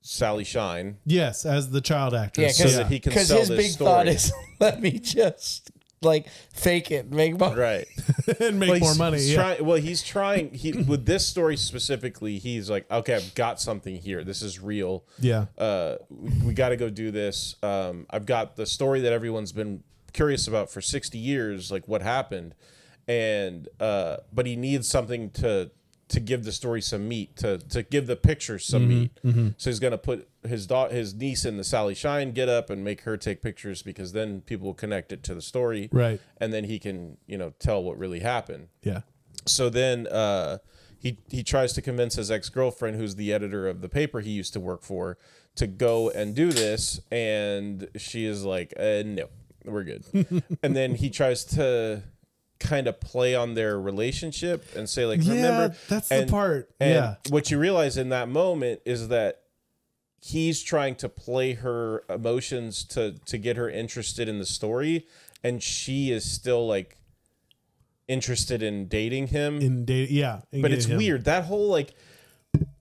Sally Shine. Yes, as the child actress. So that he can sell his big thought is let me just like fake it, make money, right, and make more money. He's trying. With this story specifically, he's like, okay, I've got something here. This is real. Yeah. We got to go do this. I've got the story that everyone's been curious about for 60 years, like what happened, and but he needs something to give the story some meat, to give the picture some meat. So he's gonna put his niece in the Sally Shine get up and make her take pictures, because then people will connect it to the story, right? And then he can tell what really happened. Yeah. So then he tries to convince his ex-girlfriend, who's the editor of the paper he used to work for, to go and do this, and she is like, no, we're good. And then he tries to kind of play on their relationship and say, like, remember, that's the part. And what you realize in that moment is that he's trying to play her emotions to get her interested in the story, and she is still like interested in dating him. But it's weird, that whole like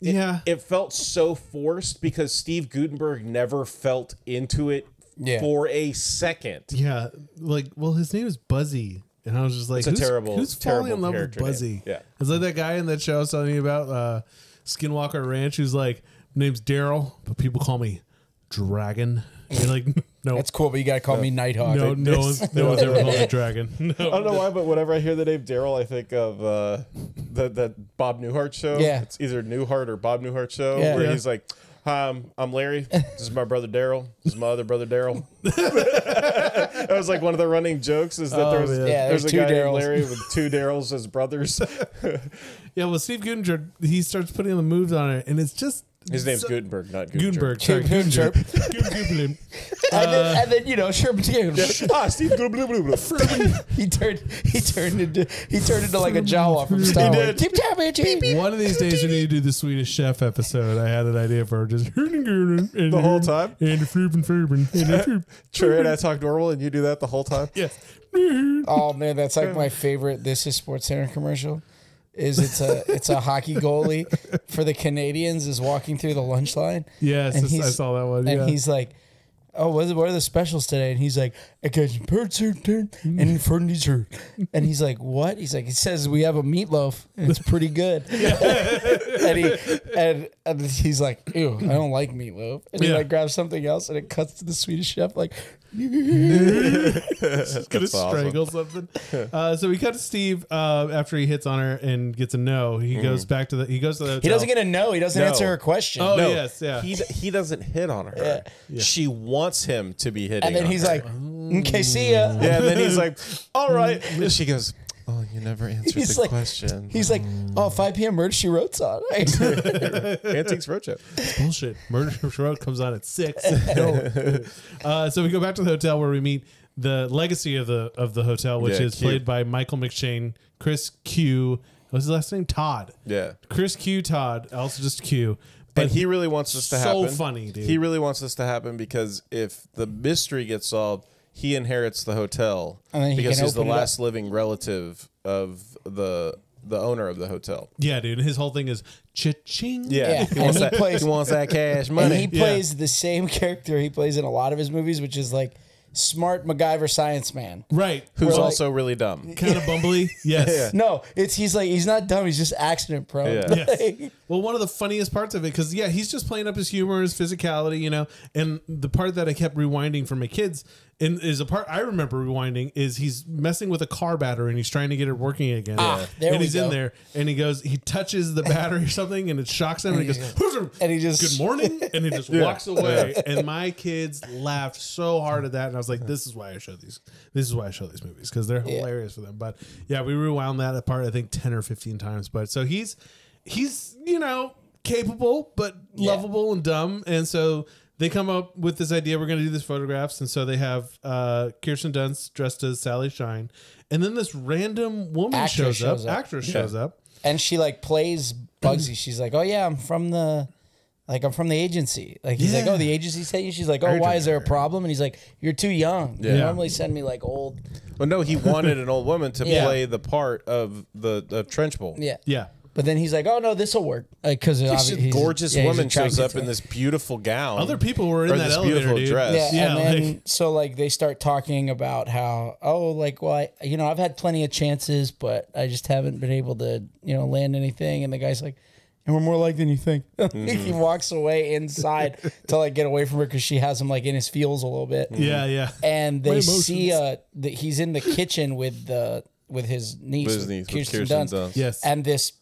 it felt so forced, because Steve Guttenberg never felt into it for a second. Yeah, like, well, his name is Buzzy. And I was just like, who's falling in love with Buzzy? Name. Yeah. It's like that guy in that show I was telling you about, Skinwalker Ranch, who's like, name's Daryl, but people call me Dragon. You're like, no, That's cool, but you gotta call me Nighthawk. no one's ever called a dragon. No. I don't know why, but whenever I hear the name Daryl, I think of that Bob Newhart show. Yeah. It's either Newhart or Bob Newhart show, Yeah. where Yeah. he's like, "Hi, I'm Larry. This is my brother Daryl. This is my other brother Daryl." That was like one of the running jokes is that there's a two guy named Daryls. Larry with two Daryls as brothers. Yeah, well, Steve Guttenberg, he starts putting the moves on it, and it's just His name's Gutenberg, not Gutenberg. Gutenberg. Sorry, Gutenberg. Gutenberg. And then you know, Sherman Steve Gutenberg. he turned into like a Jawa from Star He Wars. did. Keep tapping, Chief. One of these days we need to do the Swedish Chef episode. I had an idea for just The whole time? And the Trey and I talk normal, and you do that the whole time. Yes. Oh man, that's like my favorite This Is Sports Center commercial. It's a hockey goalie for the Canadians is walking through the lunch line. Yes, And I he's- saw that one. And Yeah. he's like, "Oh, what are the specials today?" And he's like, "I got some bird soup and for dessert." And he's like, "What?" He's like, "It says we have a meatloaf and it's pretty good." and he's like, "Ew, I don't like meatloaf." And he Yeah. like grabs something else and it cuts to the Swedish chef like, Gonna That's awesome. strangle something. So we cut to Steve after he hits on her and gets a no. He goes back to the hotel. he doesn't get a no. He doesn't No. answer her question. Oh, yes, yeah. He doesn't hit on her. She wants him to be hitting. And then on he's her. like, "Okay, see ya." yeah. And then he's like, "All right." And she goes, "Oh, you never answered He's the like, question." He's like, "Oh, 5 p.m. Murder She Wrote's on." Antiques Roadshow. Bullshit. Murder She Wrote comes on at 6. No. So we go back to the hotel where we meet the legacy of the hotel, which Yeah, is Q. played by Michael McShane, Chris Q. What's his last name? Todd. Yeah. Chris Q. Todd. Also just Q. But he really wants this to so happen. funny, dude. He really wants this to happen because if the mystery gets solved, he inherits the hotel And then he because can he's the open it up. last living relative of the owner of the hotel. Yeah, dude. And his whole thing is cha-ching. Yeah. He wants And he that. plays- He wants that cash And money. he plays the same character he plays in a lot of his movies, which is like smart MacGyver science man. Right. Who's We're like- also really dumb. Kind of bumbly. Yes. No, he's not dumb. He's just accident prone. Yeah. Yes. Well, one of the funniest parts of it, because he's just playing up his humor, his physicality, you know. And the part that I kept rewinding for my kids, and is a part I remember rewinding, is he's messing with a car battery and he's trying to get it working again. there and we he's in go. there and he touches the battery or something and it shocks him and he goes, And he just- good morning, and he just walks away. And my kids laughed so hard at that, and I was like, this is why I show these. This is why I show these movies because they're hilarious for them. But yeah, we rewound that apart I think 10 or 15 times. But so he's you know capable but lovable and dumb, and so they come up with this idea we're going to do these photographs, and so they have Kirsten Dunst dressed as Sally Shine, and then this random woman Actress shows up. actress shows up. And she like plays Bugsy. She's like, "Oh yeah, I'm from the agency." Like he's like, Yeah. "Oh, the agency sent you." She's like, "Oh, why is there a problem?" And he's like, "You're too young. You Yeah. normally send me like old." Well, no, he wanted an old woman to Yeah. play the part of the trench bowl. Yeah. Yeah. But then he's like, "Oh no, this will work." Because This gorgeous woman shows up in this beautiful gown. Other people were in or that this elevator, beautiful dude. dress. Yeah, Yeah, and then like- so like they start talking about how I've had plenty of chances, but I just haven't been able to land anything. And the guy's like, "And we're more like than you think." He walks away inside to like get away from her because she has him like in his feels a little bit. Yeah, yeah. And My they emotions. see that he's in the kitchen with his niece, With his niece, with Kirsten Kirsten Dunst. Dunst. Yes. And this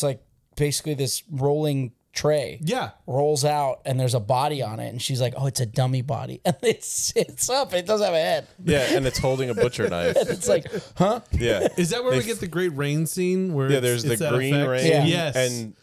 like basically this rolling tray Yeah. rolls out and there's a body on it and she's like, "Oh, it's a dummy body." And it sits up. It doesn't have a head. Yeah, and it's holding a butcher knife. It's like, huh? Yeah. Is that where They we get the great rain scene? Where Yeah, it's- there's it's the that green effect? rain. Yeah. Yes. And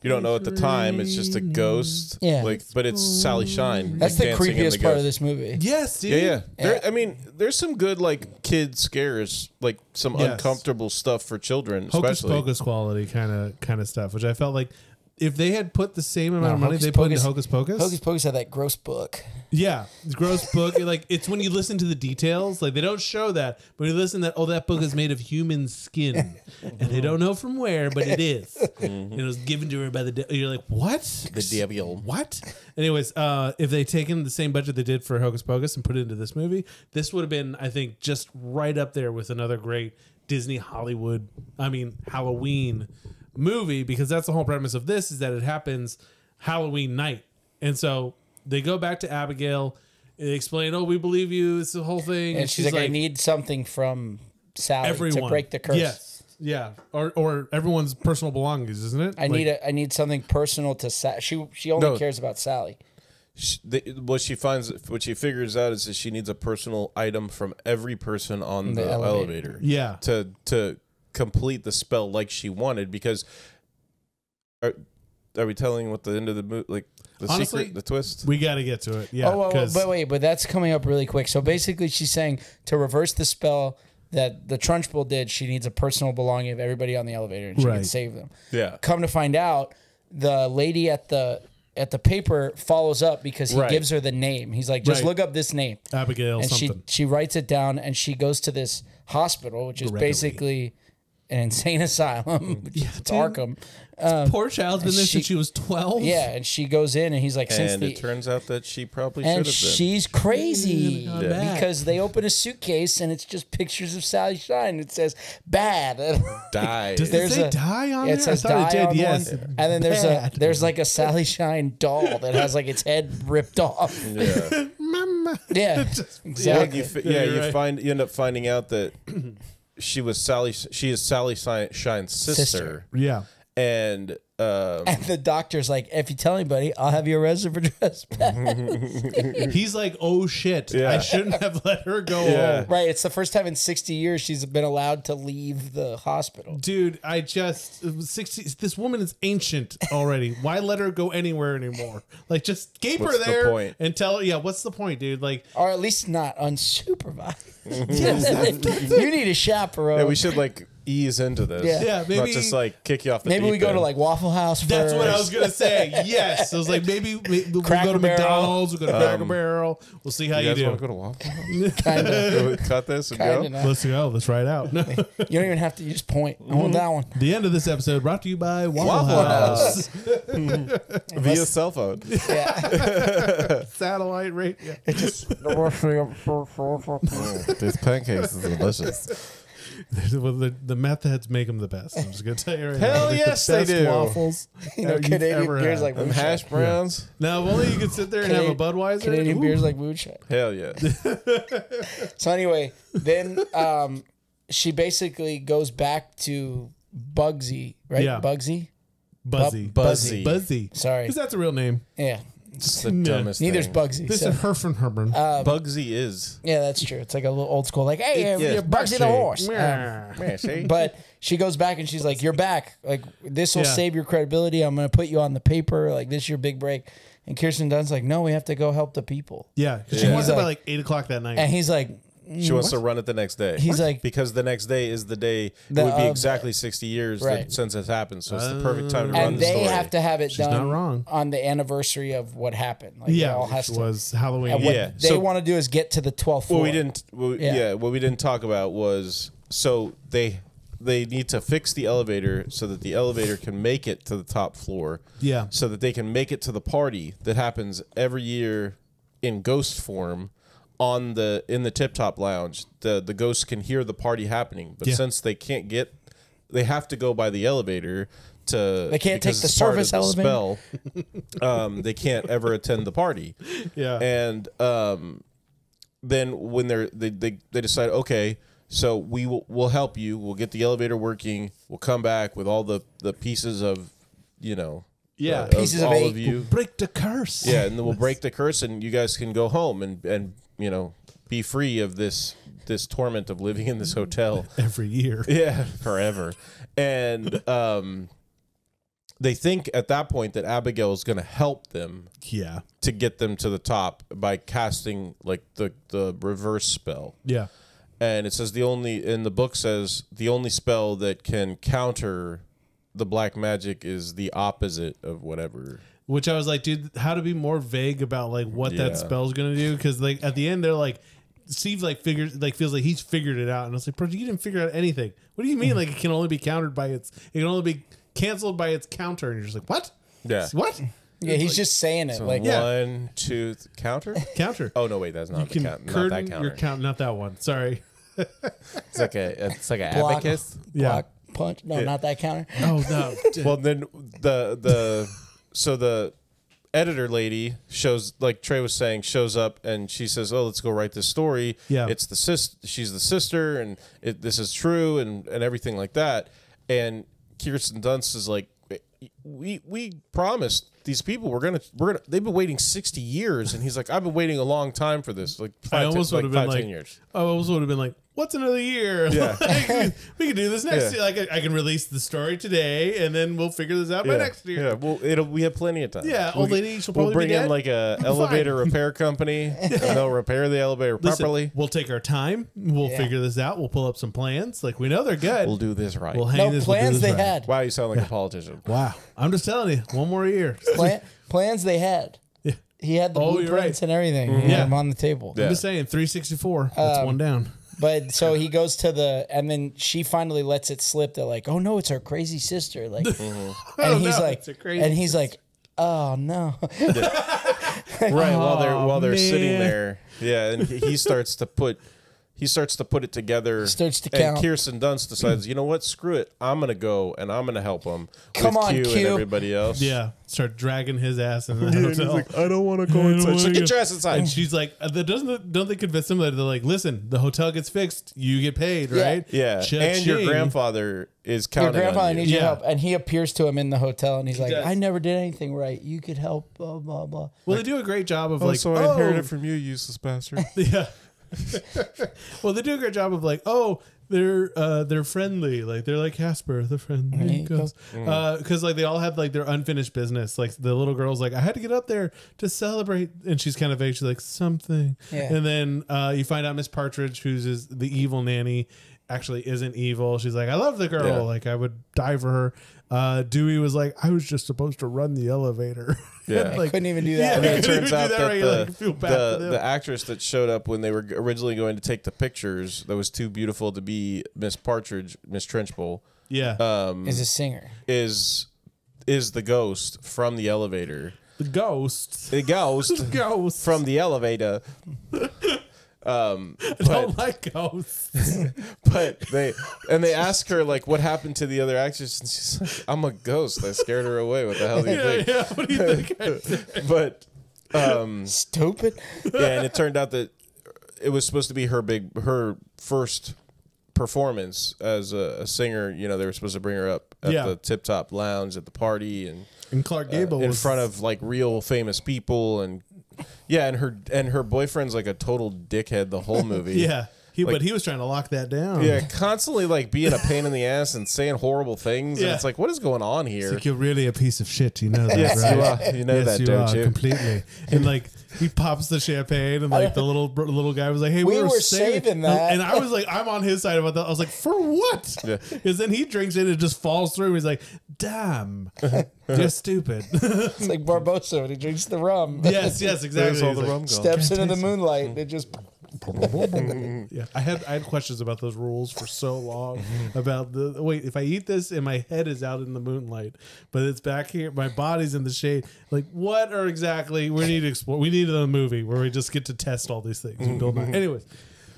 you don't know at the time. It's just a ghost. Yeah. But it's Sally Shine. That's the dancing in creepiest part of ghost. this movie. Yes, dude. Yeah, yeah. I mean, there's some good like kid scares, like some Yes. uncomfortable stuff for children, Hocus especially. Pocus quality kind of stuff, which I felt like if they had put the same amount of money Hocus they put into Pocus- Hocus Pocus, Hocus Pocus had that gross book. yeah, the gross book. Like it's when you listen to the details, like they don't show that, but you listen that that book is made of human skin, and they don't know from where, but it is. And it was given to her by the. You're like, what? The devil. What? Anyways, if they taken the same budget they did for Hocus Pocus and put it into this movie, this would have been, I think, just right up there with another great Disney Halloween movie, because that's the whole premise of this, is that it happens Halloween night. And so They go back to Abigail. They explain, "Oh, we believe you. It's the whole thing." And she's like, I need something from Sally to break the curse. Yes. Yeah. Or everyone's personal belongings, isn't it? I need something personal to Sally. She only cares about Sally. What she figures out is that she needs a personal item from every person on the elevator. Yeah. To complete the spell like she wanted, because are we telling what the end of the movie, like the Honestly, secret, the twist? We got to get to it. Yeah. But that's coming up really quick. So basically she's saying to reverse the spell that the Trunchbull did, she needs a personal belonging of everybody on the elevator, and she can save them. Yeah. Come to find out, the lady at the paper follows up because he gives her the name. He's like, just look up this name. Abigail and something. she writes it down, and she goes to this hospital, which is basically an insane asylum. It's Arkham. Poor child's been there since she was 12. Yeah, and she goes in, and he's like, it turns out that she probably should have been. She's crazy because they open a suitcase, and it's just pictures of Sally Shine. It says bad. Die. Does it say die on there? It says I thought die it did, on yes. one. And then there's like a Sally Shine doll that has like its head ripped off. Yeah. Mama. Yeah, exactly. You end up finding out that she is Sally Shine's sister. Yeah. And the doctor's like, if you tell anybody, I'll have you arrested for trespass. He's like, oh shit, I shouldn't have let her go home. Right, it's the first time in 60 years she's been allowed to leave the hospital. Dude, 60. This woman is ancient already. Why let her go anywhere anymore? Like, just keep her there and tell her. Yeah, what's the point, dude? Like, or at least not unsupervised. You need a chaperone. Yeah, we should like ease into this. Yeah, maybe not just like kick you off the maybe deep we go end. to like Waffle House first. That's what I was gonna say. Yes, I was like, maybe we'll go to McDonald's, we'll go to Cracker Barrel, we'll see how you do. Want to go to Waffle House? Kind of. Cut this and go. Let's go. Let's try it out. You don't even have to. You just point. I want that one. The end of this episode brought to you by Waffle House. Via cell phone. Yeah. Satellite radio. These pancakes is delicious. Well, the meth heads make them the best. I'm just gonna tell you right Hell now. yes, the they best do. Waffles. Canadian beers like Them hash browns. Now, if only you could sit there and have a Budweiser. Canadian beers like moonshine. Hell yeah. So anyway, then she basically goes back to Bugsy, right? Yeah. Bugsy. Buzzy. Sorry, Because that's a real name. yeah. It's the dumbest Neither's thing. Bugsy. This so- is Herfenherben. Bugsy is. Yeah, that's true. It's like a little old school, like, hey, Yeah, you're Bugsy the horse. Yeah, see? But she goes back and she's like, you're back. Like, this will Yeah. save your credibility. I'm going to put you on the paper. Like, this is your big break. And Kirsten Dunst's like, no, we have to go help the people. Yeah, she Yeah. wants He's it by like- like 8 o'clock that night. And he's like, She wants to run it the next day. He's like- because the next day is the day. It The- would be exactly 60 years Right. since it's happened. So it's the perfect time to run and the they story. have to have it She's done not wrong. on the anniversary of what happened. Like, it Yeah, all has which to. was Halloween. And what Yeah. they So- want to do is get to the 12th floor. What we didn't talk about was so they need to fix the elevator so that the elevator can make it to the top floor. Yeah. So that they can make it to the party that happens every year in ghost form in the Tip Top Lounge. The ghosts can hear the party happening, but since they can't they have to go by the elevator to. They can't take because the it's part of service the elevator. spell. They can't ever attend the party. Yeah. And then when they decide, okay, so we'll help you. We'll get the elevator working. We'll come back with all the pieces of, Pieces of all eight. of you. Break the curse. Yeah, and then we'll break the curse, and you guys can go home and be free of this torment of living in this hotel. Every year. Yeah, forever. And they think at that point that Abigail is going to help them Yeah. to get them to the top by casting like the reverse spell. Yeah. And it says the only spell that can counter the black magic is the opposite of whatever. Which I was like, dude, how to be more vague about like what Yeah. that spell's gonna do? Because like at the end they're like, Steve feels like he's figured it out, and I was like, bro, you didn't figure out anything. What do you mean? Like it can only be countered by it can only be canceled by its counter, and you're just like, what? Yeah. What? Yeah, he's just saying it. So Like, Yeah. 1, 2, counter? Counter. Oh no, wait, that's not You the can count. Not curtain that your counter. count, not that one. Sorry. It's like an block, abacus. block, punch. No, not that counter. Oh no. Well, then the editor lady shows, like Trey was saying, shows up and she says, "Oh, let's go write this story. Yeah. It's the she's the sister, and this is true, and everything like that." And Kirsten Dunst is like, we promised these people we're gonna they've been waiting 60 years, and he's like, "I've been waiting a long time for this, like I almost would have been 10 like, years." I almost would have been like, what's another year? Yeah. Like, we can do this next Yeah. year. Like I can release the story today, and then we'll figure this out by next year. Yeah, well, we have plenty of time. Yeah, old lady, she'll probably We'll bring be dead. in like a elevator repair company, and they'll repair the elevator Listen, properly. we'll take our time. We'll figure this out. We'll pull up some plans. Like we know they're good. We'll do this right. We'll hang No this. we'll do plans this they right. had. Wow, you sound like a politician. Wow, I'm just telling you, one more year. Plans they had. Yeah. He had the Oh, you're blueprints right. and everything. He had them on the table. Yeah. I'm just saying, 364. That's one down. But so he goes to and then she finally lets it slip that like, oh no, it's her crazy sister. Like, Mm-hmm. and he's like, it's a crazy and he's like, oh no. Right, while they're sitting man. there, yeah, and he starts to put it together. Starts to and count. Kirsten Dunst decides, you know what? Screw it. I'm gonna go and I'm gonna help him. Come with on, Q and Q. everybody else. Yeah, start dragging his ass in the And he's hotel. like, I don't want to go I don't inside. She's wanna like, get go. your ass inside. And she's like, don't they convince him that they're like, listen, the hotel gets fixed, you get paid, Yeah. right? Yeah, and Cha-ching. your grandfather is Your counting grandfather on you. needs your Yeah. help. And he appears to him in the hotel and he's like, does. I never did anything right. You could help, blah, blah, blah. Well, they do a great job of Oh, like, so I inherited from you, useless bastard. yeah. Well, they do a great job of like, oh, they're friendly, like they're like Casper, the friendly ghost. Because like they all have like their unfinished business. Like the little girl's like, I had to get up there to celebrate, and she's kind of vague. She's like something, Yeah. and then you find out Miss Partridge, who's the evil nanny, actually isn't evil. She's like, I love the girl, Yeah. like I would die for her. Dewey was like, I was just supposed to run the elevator. Yeah. And, like, Couldn't even do yeah, that. And then it couldn't turns even do out that that right. You're like, feel bad for them. the actress that showed up when they were originally going to take the pictures, that was too beautiful to be Miss Partridge, Miss Trenchbull, Yeah, Is a singer. is the ghost from the elevator. the ghost. The ghost Ghost. from the elevator. I don't like ghosts. But they ask her like, what happened to the other actress, and she's like, I'm a ghost. I scared her away. What the hell do you think? Yeah, what do you think? But Stupid. yeah, and it turned out that it was supposed to be her first performance as a singer. You know, they were supposed to bring her up at Yeah. the Tip Top Lounge at the party and And Clark Gable in was front of like real famous people, and yeah, and her boyfriend's like a total dickhead the whole movie. yeah. Like- But he was trying to lock that down. Yeah, constantly like being a pain in the ass and saying horrible things, Yeah. and it's like, what is going on It's here? like, you're really a piece of shit. You know that, Yes, right? you are. You know Yes, that, you don't are, you? completely. And like he pops the champagne, and like the little guy was like, "Hey, We were were saving that. And I was like, "I'm on his side about that." I was like, "For what?" Yeah. Because then he drinks it and it just falls through. He's like, "Damn, you're stupid." It's like Barbosa when he drinks the rum. yes, exactly. There's all He's the like, rum gone. Steps into the moonlight and it just. Yeah, I had questions about those rules for so long. About wait, if I eat this and my head is out in the moonlight, but it's back here, my body's in the shade. Like, what are exactly? We need to explore. We need a movie where we just get to test all these things. And build anyways,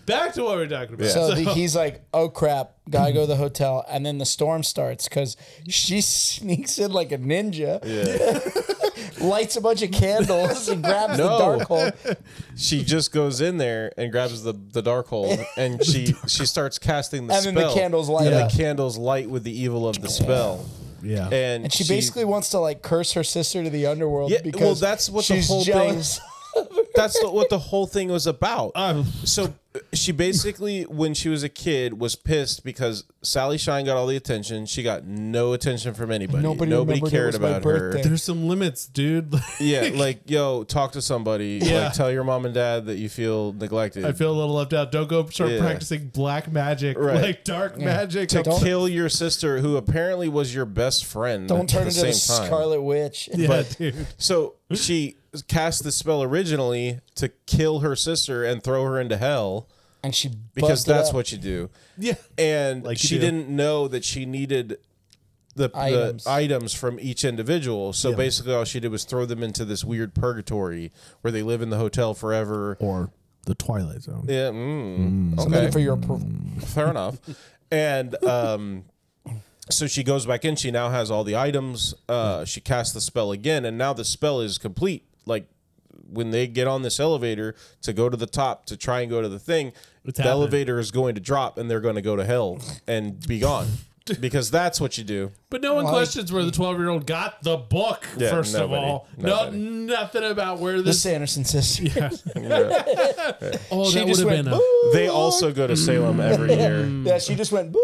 back to what we're talking about. So he's like, oh crap, gotta go to the hotel. And then the storm starts because she sneaks in like a ninja, lights a bunch of candles and grabs the dark hole. She just goes in there and grabs the dark hole, and she starts casting the And spell. then the candles light and up. the candles light with the evil of the spell. yeah, And She basically wants to like curse her sister to the underworld Yeah, because well, that's what the she's whole jealous. that's what the whole thing was about. So she basically, when she was a kid, was pissed because Sally Shine got all the attention. She got no attention from anybody. Nobody Nobody remembered it cared was my about her. birthday. there's some limits, dude. Yeah, like, yo, talk to somebody. Yeah. Like, tell your mom and dad that you feel neglected. I feel a little left out. Don't go start Yeah. practicing black magic, Right. like dark magic. to Don't- kill your sister, who apparently was your best friend. Don't at turn the into the same time. Scarlet Witch. Yeah, but- dude. So she cast the spell originally to kill her sister and throw her into hell, And she because busted that's up. what you do. Yeah. And Like you she do. didn't know that she needed the items from each individual. So Yeah. basically all she did was throw them into this weird purgatory where they live in the hotel forever. Or the Twilight Zone. Yeah. Something Okay. for your Fair enough. And So she goes back in. She now has all the items. She casts the spell again, and now the spell is complete. Like when they get on this elevator to go to the top to try and go to the thing, the elevator is going to drop, and they're going to go to hell and be gone. Because that's what you do. But no one questions where the 12-year-old got the book, first of all. Nothing about where this... The Sanderson sister. Yeah. Oh, She that would just have went, been a... They also go to Salem every year. Yeah, she just went, boo.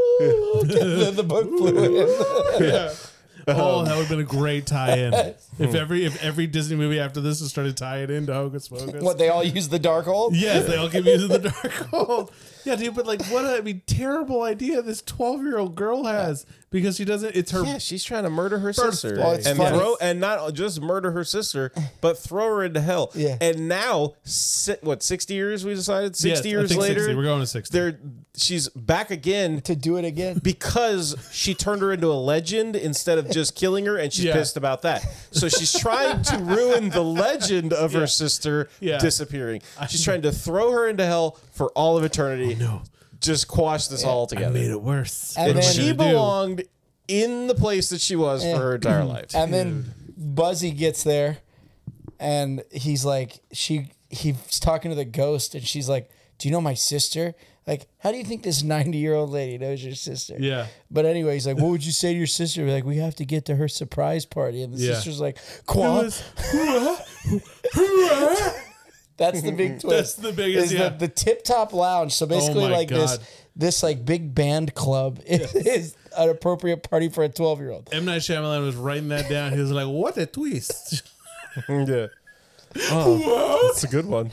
The book flew in. Yeah. Oh, that would have been a great tie-in. If every Disney movie after this has started tying into Hocus Pocus. What, they all use the Darkhold? Yes, they all keep using the Darkhold. Yeah, dude, but like, what a terrible idea this 12-year-old girl has because she doesn't. It's her. Yeah, she's trying to murder her sister and not just murder her sister, but throw her into hell. Yeah. And now, 60 years we decided. 60 years later, 60. We're going to 60. She's back again To do it again. because she turned her into a legend instead of just killing her, and she's pissed about that. So she's trying to ruin the legend of her sister disappearing. She's trying to throw her into hell for all of eternity. Oh, no. Just quash this all together. I made it worse. And then- She belonged in the place that she was for her entire life. And then Buzzy gets there, and he's like, he's talking to the ghost, and she's like, do you know my sister? Like, how do you think this 90-year-old lady knows your sister? Yeah. But anyway, he's like, what would you say to your sister? We're like, we have to get to her surprise party. And the sister's like, Qua. That's the big twist. That's the biggest, is the Tip Top Lounge. So basically, my like God. this like big band club is an appropriate party for a 12-year-old. M. Night Shyamalan was writing that down. He was like, what a twist. Yeah. Oh, that's a good one.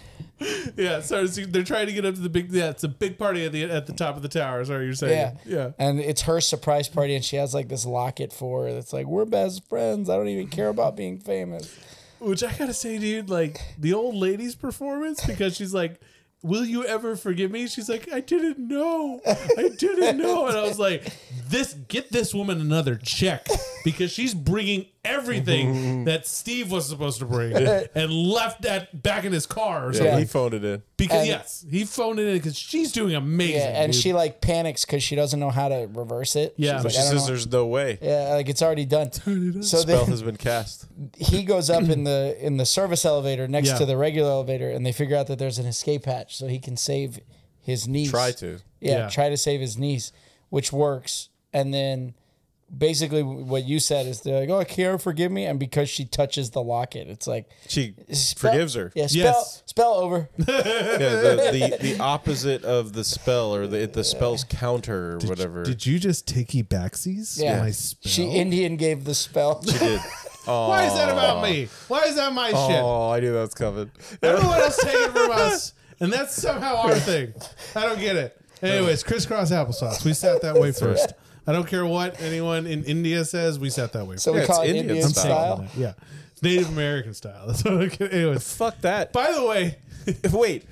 Yeah, so they're trying to get up to the big. Yeah, it's a big party at the top of the tower. Is what you're saying? Yeah. And it's her surprise party, and she has like this locket for her that's like, we're best friends. I don't even care about being famous. Which I gotta say, dude, like the old lady's performance, because she's like, will you ever forgive me? She's like, I didn't know. And I was like, get this woman another check, because she's bringing everything that Steve was supposed to bring and left that back in his car or something. Yeah, he phoned it in. Because he phoned it in because she's doing amazing. Yeah, and dude. she like panics because she doesn't know how to reverse it. Yeah. But she says there's no way. Yeah, like it's already done. So Spell has been cast. he goes up in the service elevator next to the regular elevator, and they figure out that there's an escape hatch so he can save his niece. Try to. Yeah, try to save his niece, which works. And then basically what you said is they're like, oh, Kiara, forgive me. And because she touches the locket, it's like She forgives her. Yeah, Yes. spell over. The opposite of the spell, or the spell's counter, or whatever. Did you just takey backsies? Yeah. My spell? She Indian gave the spell. She did. Oh. Why is that about me? Why is that my shit? Oh, I knew that was coming. Everyone else take it from us, and that's somehow our thing. I don't get it. Anyways, crisscross applesauce. We sat that way first. I don't care what anyone in India says. We sat that way. So we Yeah, call it's it Indian Indian style. style. Yeah, Native American style. That's what I get. Anyways, Fuck that. by the way, Wait,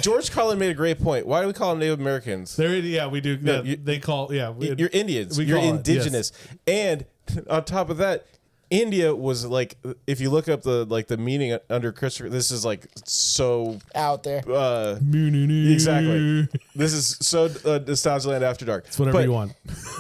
George Carlin made a great point. Why do we call them Native Americans? we do. No, they call. Yeah, You're Indians. we You're call it, indigenous. And on top of that, India was like, if you look up the meaning under Christopher, this is like so Out there. exactly. This is so Nostalgialand After Dark. It's whatever But you want.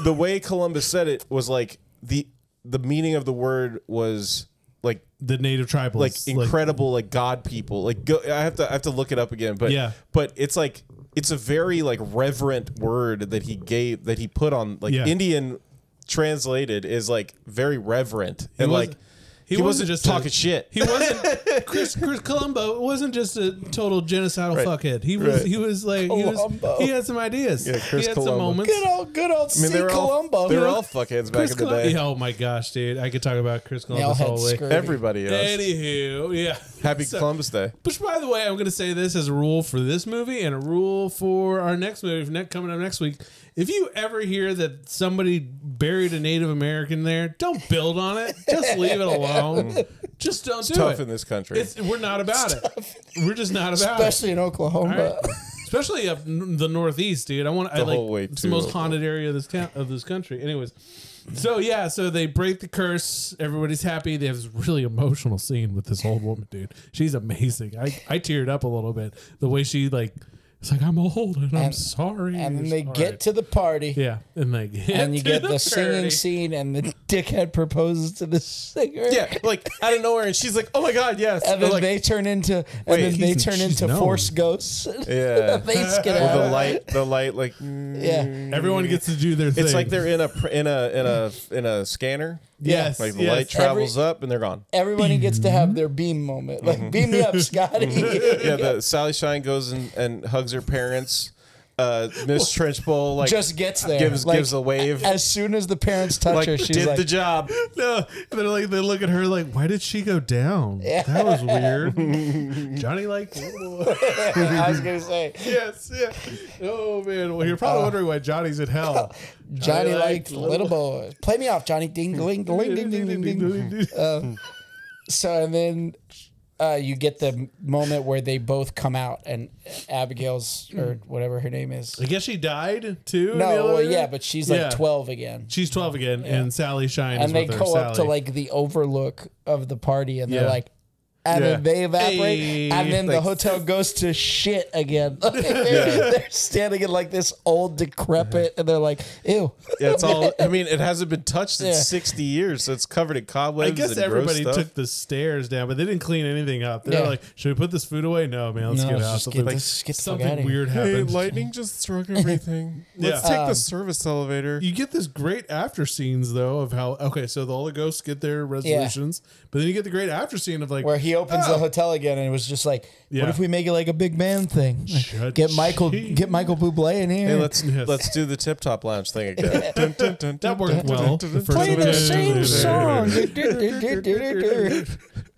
The way Columbus said it was like the meaning of the word was like The native tribals, like incredible, like God people. Like I have to look it up again, but but it's like it's a very like reverent word that he put on like Indian translated is like very reverent and like he wasn't just talking shit. He wasn't Chris Columbo wasn't just a total genocidal fuckhead. He was like he had some ideas. Yeah, Chris he had Columbo. some moments. Good old C. Columbo. They were all fuckheads back in the day. Oh my gosh, dude! I could talk about Chris Columbus all the way. Everybody else. Anywho, yeah. Happy Columbus Day. Which, by the way, I'm going to say this as a rule for this movie and a rule for our next movie coming up next week. If you ever hear that somebody buried a Native American there, don't build on it. Just leave it alone. Just don't do it. Tough in this country. We're not about it. We're just not about Especially in Oklahoma. it. Right? Especially up the Northeast, dude. It's the most haunted area of this country. Anyways. So they break the curse. Everybody's happy. They have this really emotional scene with this old woman, dude. She's amazing. I teared up a little bit. The way she like It's like, I'm old and I'm sorry. And then they get to the party. Yeah. And they get And you to get the singing scene, and the dickhead proposes to the singer. Yeah, like out of nowhere, and she's like, "Oh my god, yes!" And then like, they turn into force ghosts. Yeah, They skid with out. the light, like Everyone gets to do their thing. it's like they're in a scanner. Yes, like the light travels up and they're gone. Everybody gets to have their beam moment. Like, beam me up, Scotty. Yeah, the Sally Shine goes and hugs her parents. Miss Trenchbull like just gets there, gives a wave. As soon as the parents touch her, she's did like, the job. No, they're like, they look at her like, why did she go down? Yeah. That was weird. Johnny like, I was gonna say, yes, yeah. Oh man, well you're probably wondering why Johnny's in hell. Johnny liked little boys. Play me off, Johnny. Ding, ding, ding, ding, ding, ding, ding. So and then you get the moment where they both come out, and Abigail's or whatever her name is. I guess she died too. No, well, yeah, but she's like 12 again. She's 12 again, and Sally Shine. And is they with her, go up to Sally. like the overlook of the party, and they're Yeah. like, and then they evaporate, Hey. and then the Like- hotel goes to shit again. They're standing in like this old decrepit, and they're like, ew. Yeah, it's all. I mean, it hasn't been touched in Yeah. 60 years, so it's covered in cobwebs. I guess and everybody gross stuff. took the stairs down, but they didn't clean anything up. They're Yeah. like, should we put this food away? No, man, let's No, get let's out. just Something, get this- get the fuck outta something here. weird Hey, happened. lightning just struck everything. Let's Yeah. take the service elevator. You get this great after scenes though of how so all the ghosts get their resolutions, but then you get the great after scene of like Where he opens the hotel again, and it was just like, Yeah. what if we make it like a big band thing? Like, get Michael Bublé in here. Hey, let's do the Tip Top Lounge thing again. that worked well. The first play the one. same song.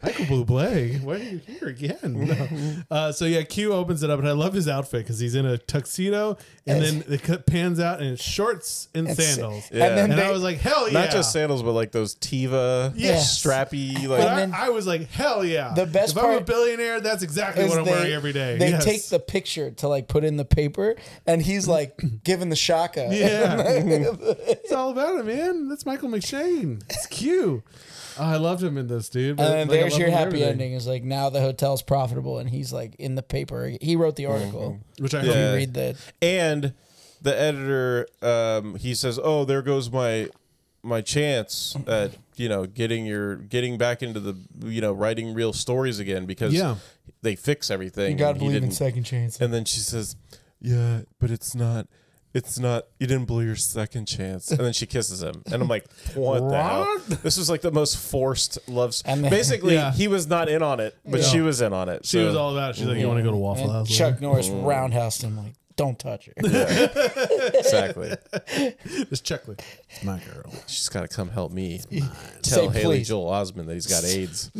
Michael Bublé, why are you here again? No. So yeah, Q opens it up, and I love his outfit because he's in a tuxedo, and then it pans out, and it's shorts and sandals. Yeah. And then And they, I was like, hell yeah! Not just sandals, but like those Tiva Yes. strappy. But Like, And then- I was like, hell yeah! The best if I'm a part billionaire, that's exactly is what I'm wearing every day. They Yes. take the picture to like put in the paper, and he's like giving the shaka. Yeah, it's all about it, man. That's Michael McShane. It's Q. Oh, I loved him in this, dude. But, And then like, I there's love your him in happy everything. ending. Is like now the hotel's profitable, and he's like in the paper. He wrote the article. Which I If Yeah. you read the and the editor, he says, "Oh, there goes my chance at getting back into the writing real stories again because Yeah. they fix everything." you gotta and he believe in didn't- second chances. And then she says, "Yeah, but it's not. You didn't blow your second chance." And then she kisses him, and I'm like, "What the hell?" What? This was like the most forced love. And then- Basically, Yeah. he was not in on it, but Yeah. she was in on it. She was all about it. She's like, you want to go to Waffle And House? Chuck Norris roundhoused him like, "Don't touch her." exactly. This Chuck, it's my girl. She's got to come help me. Say Tell Haley please. Joel Osment that he's got AIDS.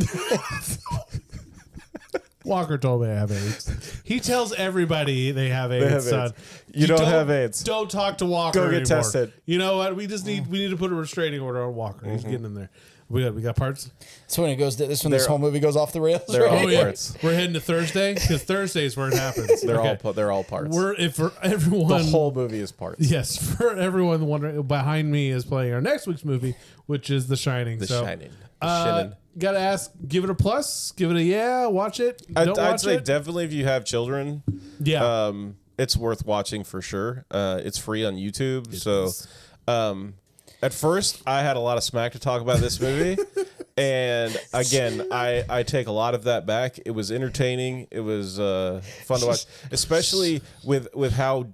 Walker told me I have AIDS. He tells everybody they have AIDS, have son. AIDS. You don't have AIDS. Don't talk to Walker Go get anymore. tested. You know what? We need to put a restraining order on Walker. He's getting in there. We got parts. So when it goes, this when this They're- whole movie goes off the rails. they're right? all parts. We're heading to Thursday because Thursday is where it happens. They're Okay. they're all parts. For everyone. The whole movie is parts. Yes, for everyone wondering, behind me is playing our next week's movie, which is The Shining. The so, Shining. The Shining. Gotta ask, give it a plus, give it a yeah, watch it. Don't I'd watch say it. definitely if you have children, Yeah. it's worth watching for sure. It's free on YouTube. At first, I had a lot of smack to talk about this movie. And again, I take a lot of that back. It was entertaining. It was fun to watch, especially with how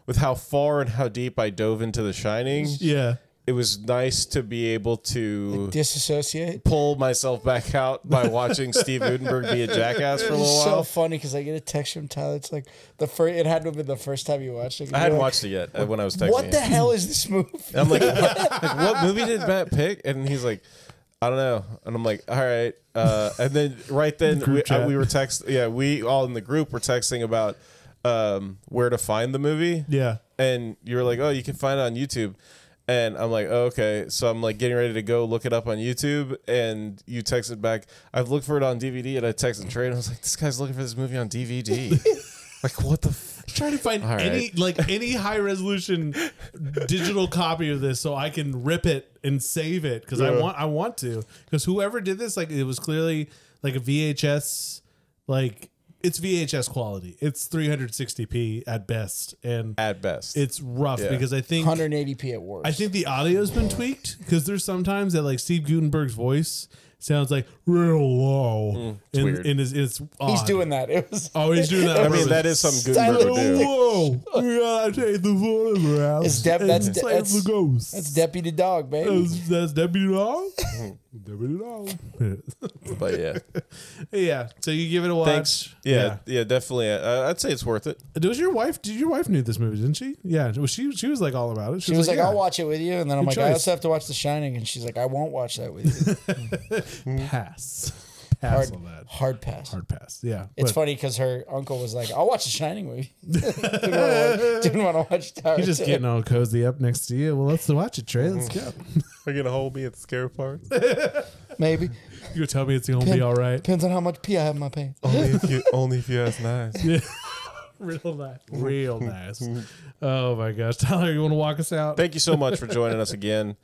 with how far and how deep I dove into The Shining. Yeah. It was nice to be able to Disassociate. pull myself back out by watching Steve Guttenberg be a jackass for a It's little so while. funny because I get a text from Tyler. It's like the first. It had to have been the first time you watched it. I hadn't watched it yet when I was texting. What the him. hell is this movie? And I'm like, what movie did Matt pick? And he's like, I don't know. And I'm like, all right. And then right then we were texting. Yeah, we all in the group were texting about where to find the movie. Yeah. And you were like, oh, you can find it on YouTube. And I'm like, oh, okay. So I'm like getting ready to go look it up on YouTube. And you texted back, I've looked for it on DVD. And I texted Trey and I was like, this guy's looking for this movie on DVD. Like, what the Trying to find All any any high resolution digital copy of this so I can rip it and save it because I want to, because whoever did this, like, it was clearly like a VHS like it's VHS quality. It's 360p at best, and At best. it's rough Yeah. because I think 180p at worst. I think the audio's been tweaked because there's sometimes that like Steve Guttenberg's voice sounds like real low. it's weird. And it's odd. he's doing that. It was. Oh, he's doing that. I on mean, purpose. that is something Gutenberg would do. Whoa! We gotta take the photographs. It's that's save the ghosts. That's Deputy Dog, baby. That's Deputy Dog. Deputy Dog. But yeah. Yeah. So you give it a watch. Thanks. Yeah, definitely. I'd say it's worth it. Was your wife? Did your wife knew this movie? Didn't she? Yeah. Well, she was like all about it. She was like, yeah. I'll watch it with you. And then I'm Good like, I choice. also have to watch The Shining. And she's like, I won't watch that with you. Pass. Pass on that. Hard pass. Hard pass. Yeah. It's But funny because her uncle was like, I'll watch The Shining with you. didn't want to watch Tower He's just 2. getting all cozy up next to you. Well, let's watch it, Trey. Let's go. Are you gonna hold me at the scary parts? Maybe. You gonna tell me it's gonna be all right? Depends on how much pee I have in my pants. only if you ask nice. Yeah. Real nice. Real nice. Oh my gosh. Tyler, you want to walk us out? Thank you so much for joining us again.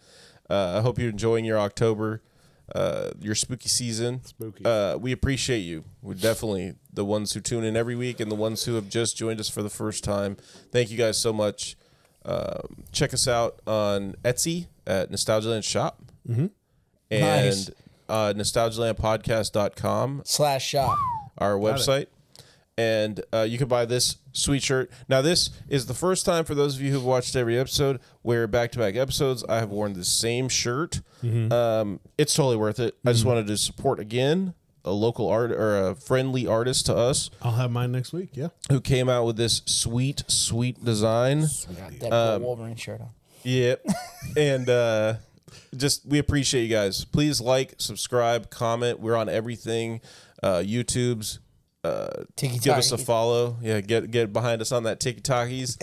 I hope you're enjoying your October, your spooky season. Spooky. We appreciate you. We're definitely the ones who tune in every week and the ones who have just joined us for the first time. Thank you guys so much. Check us out on Etsy at Nostalgialand Shop. Mm-hmm. And Nice. nostalgialandpodcast.com, /shop. our website. And you can buy this sweet shirt. Now, this is the first time for those of you who've watched every episode where back-to-back episodes, I have worn the same shirt. It's totally worth it. I just wanted to support, again, a local art or a friendly artist to us I'll have mine next week. Yeah. who came out with this sweet, sweet design. We got Deadpool Wolverine shirt on. Yep. And just we appreciate you guys. Please like, subscribe, comment. We're on everything. YouTube's. Tiki Give us a Taki. follow. Yeah, get behind us on that TikTokies.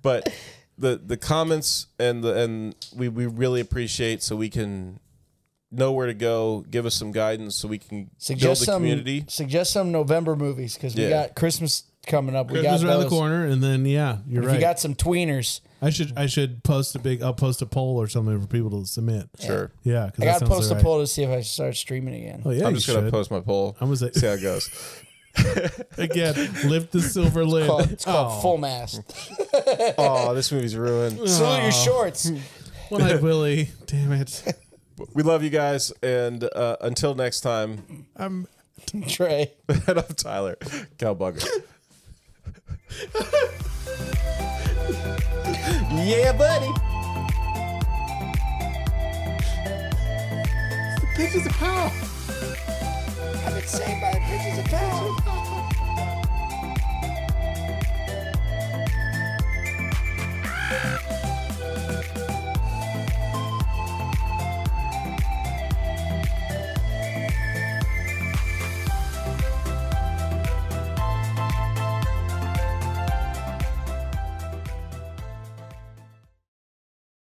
But the comments and we really appreciate so we can know where to go. Give us some guidance so we can build the community. Suggest some November movies because we Yeah. got Christmas coming up. We Christmas got around those. the corner, and then you're If right. you got some tweeners, I should post I'll post a poll or something for people to submit. Sure. Yeah, because I got to post a poll to see if I start streaming again. Oh yeah, I'm just gonna post my poll. I'm gonna say See how it goes. again. Lift the silver lid. It's called Full Mast. Oh, this movie's ruined. Salute your shorts. One-eyed Willie. Damn it. We love you guys, and until next time, I'm Trey. and I'm Tyler Cowbugger. Yeah, buddy. Pictures of power. I've been saved by the pictures of power.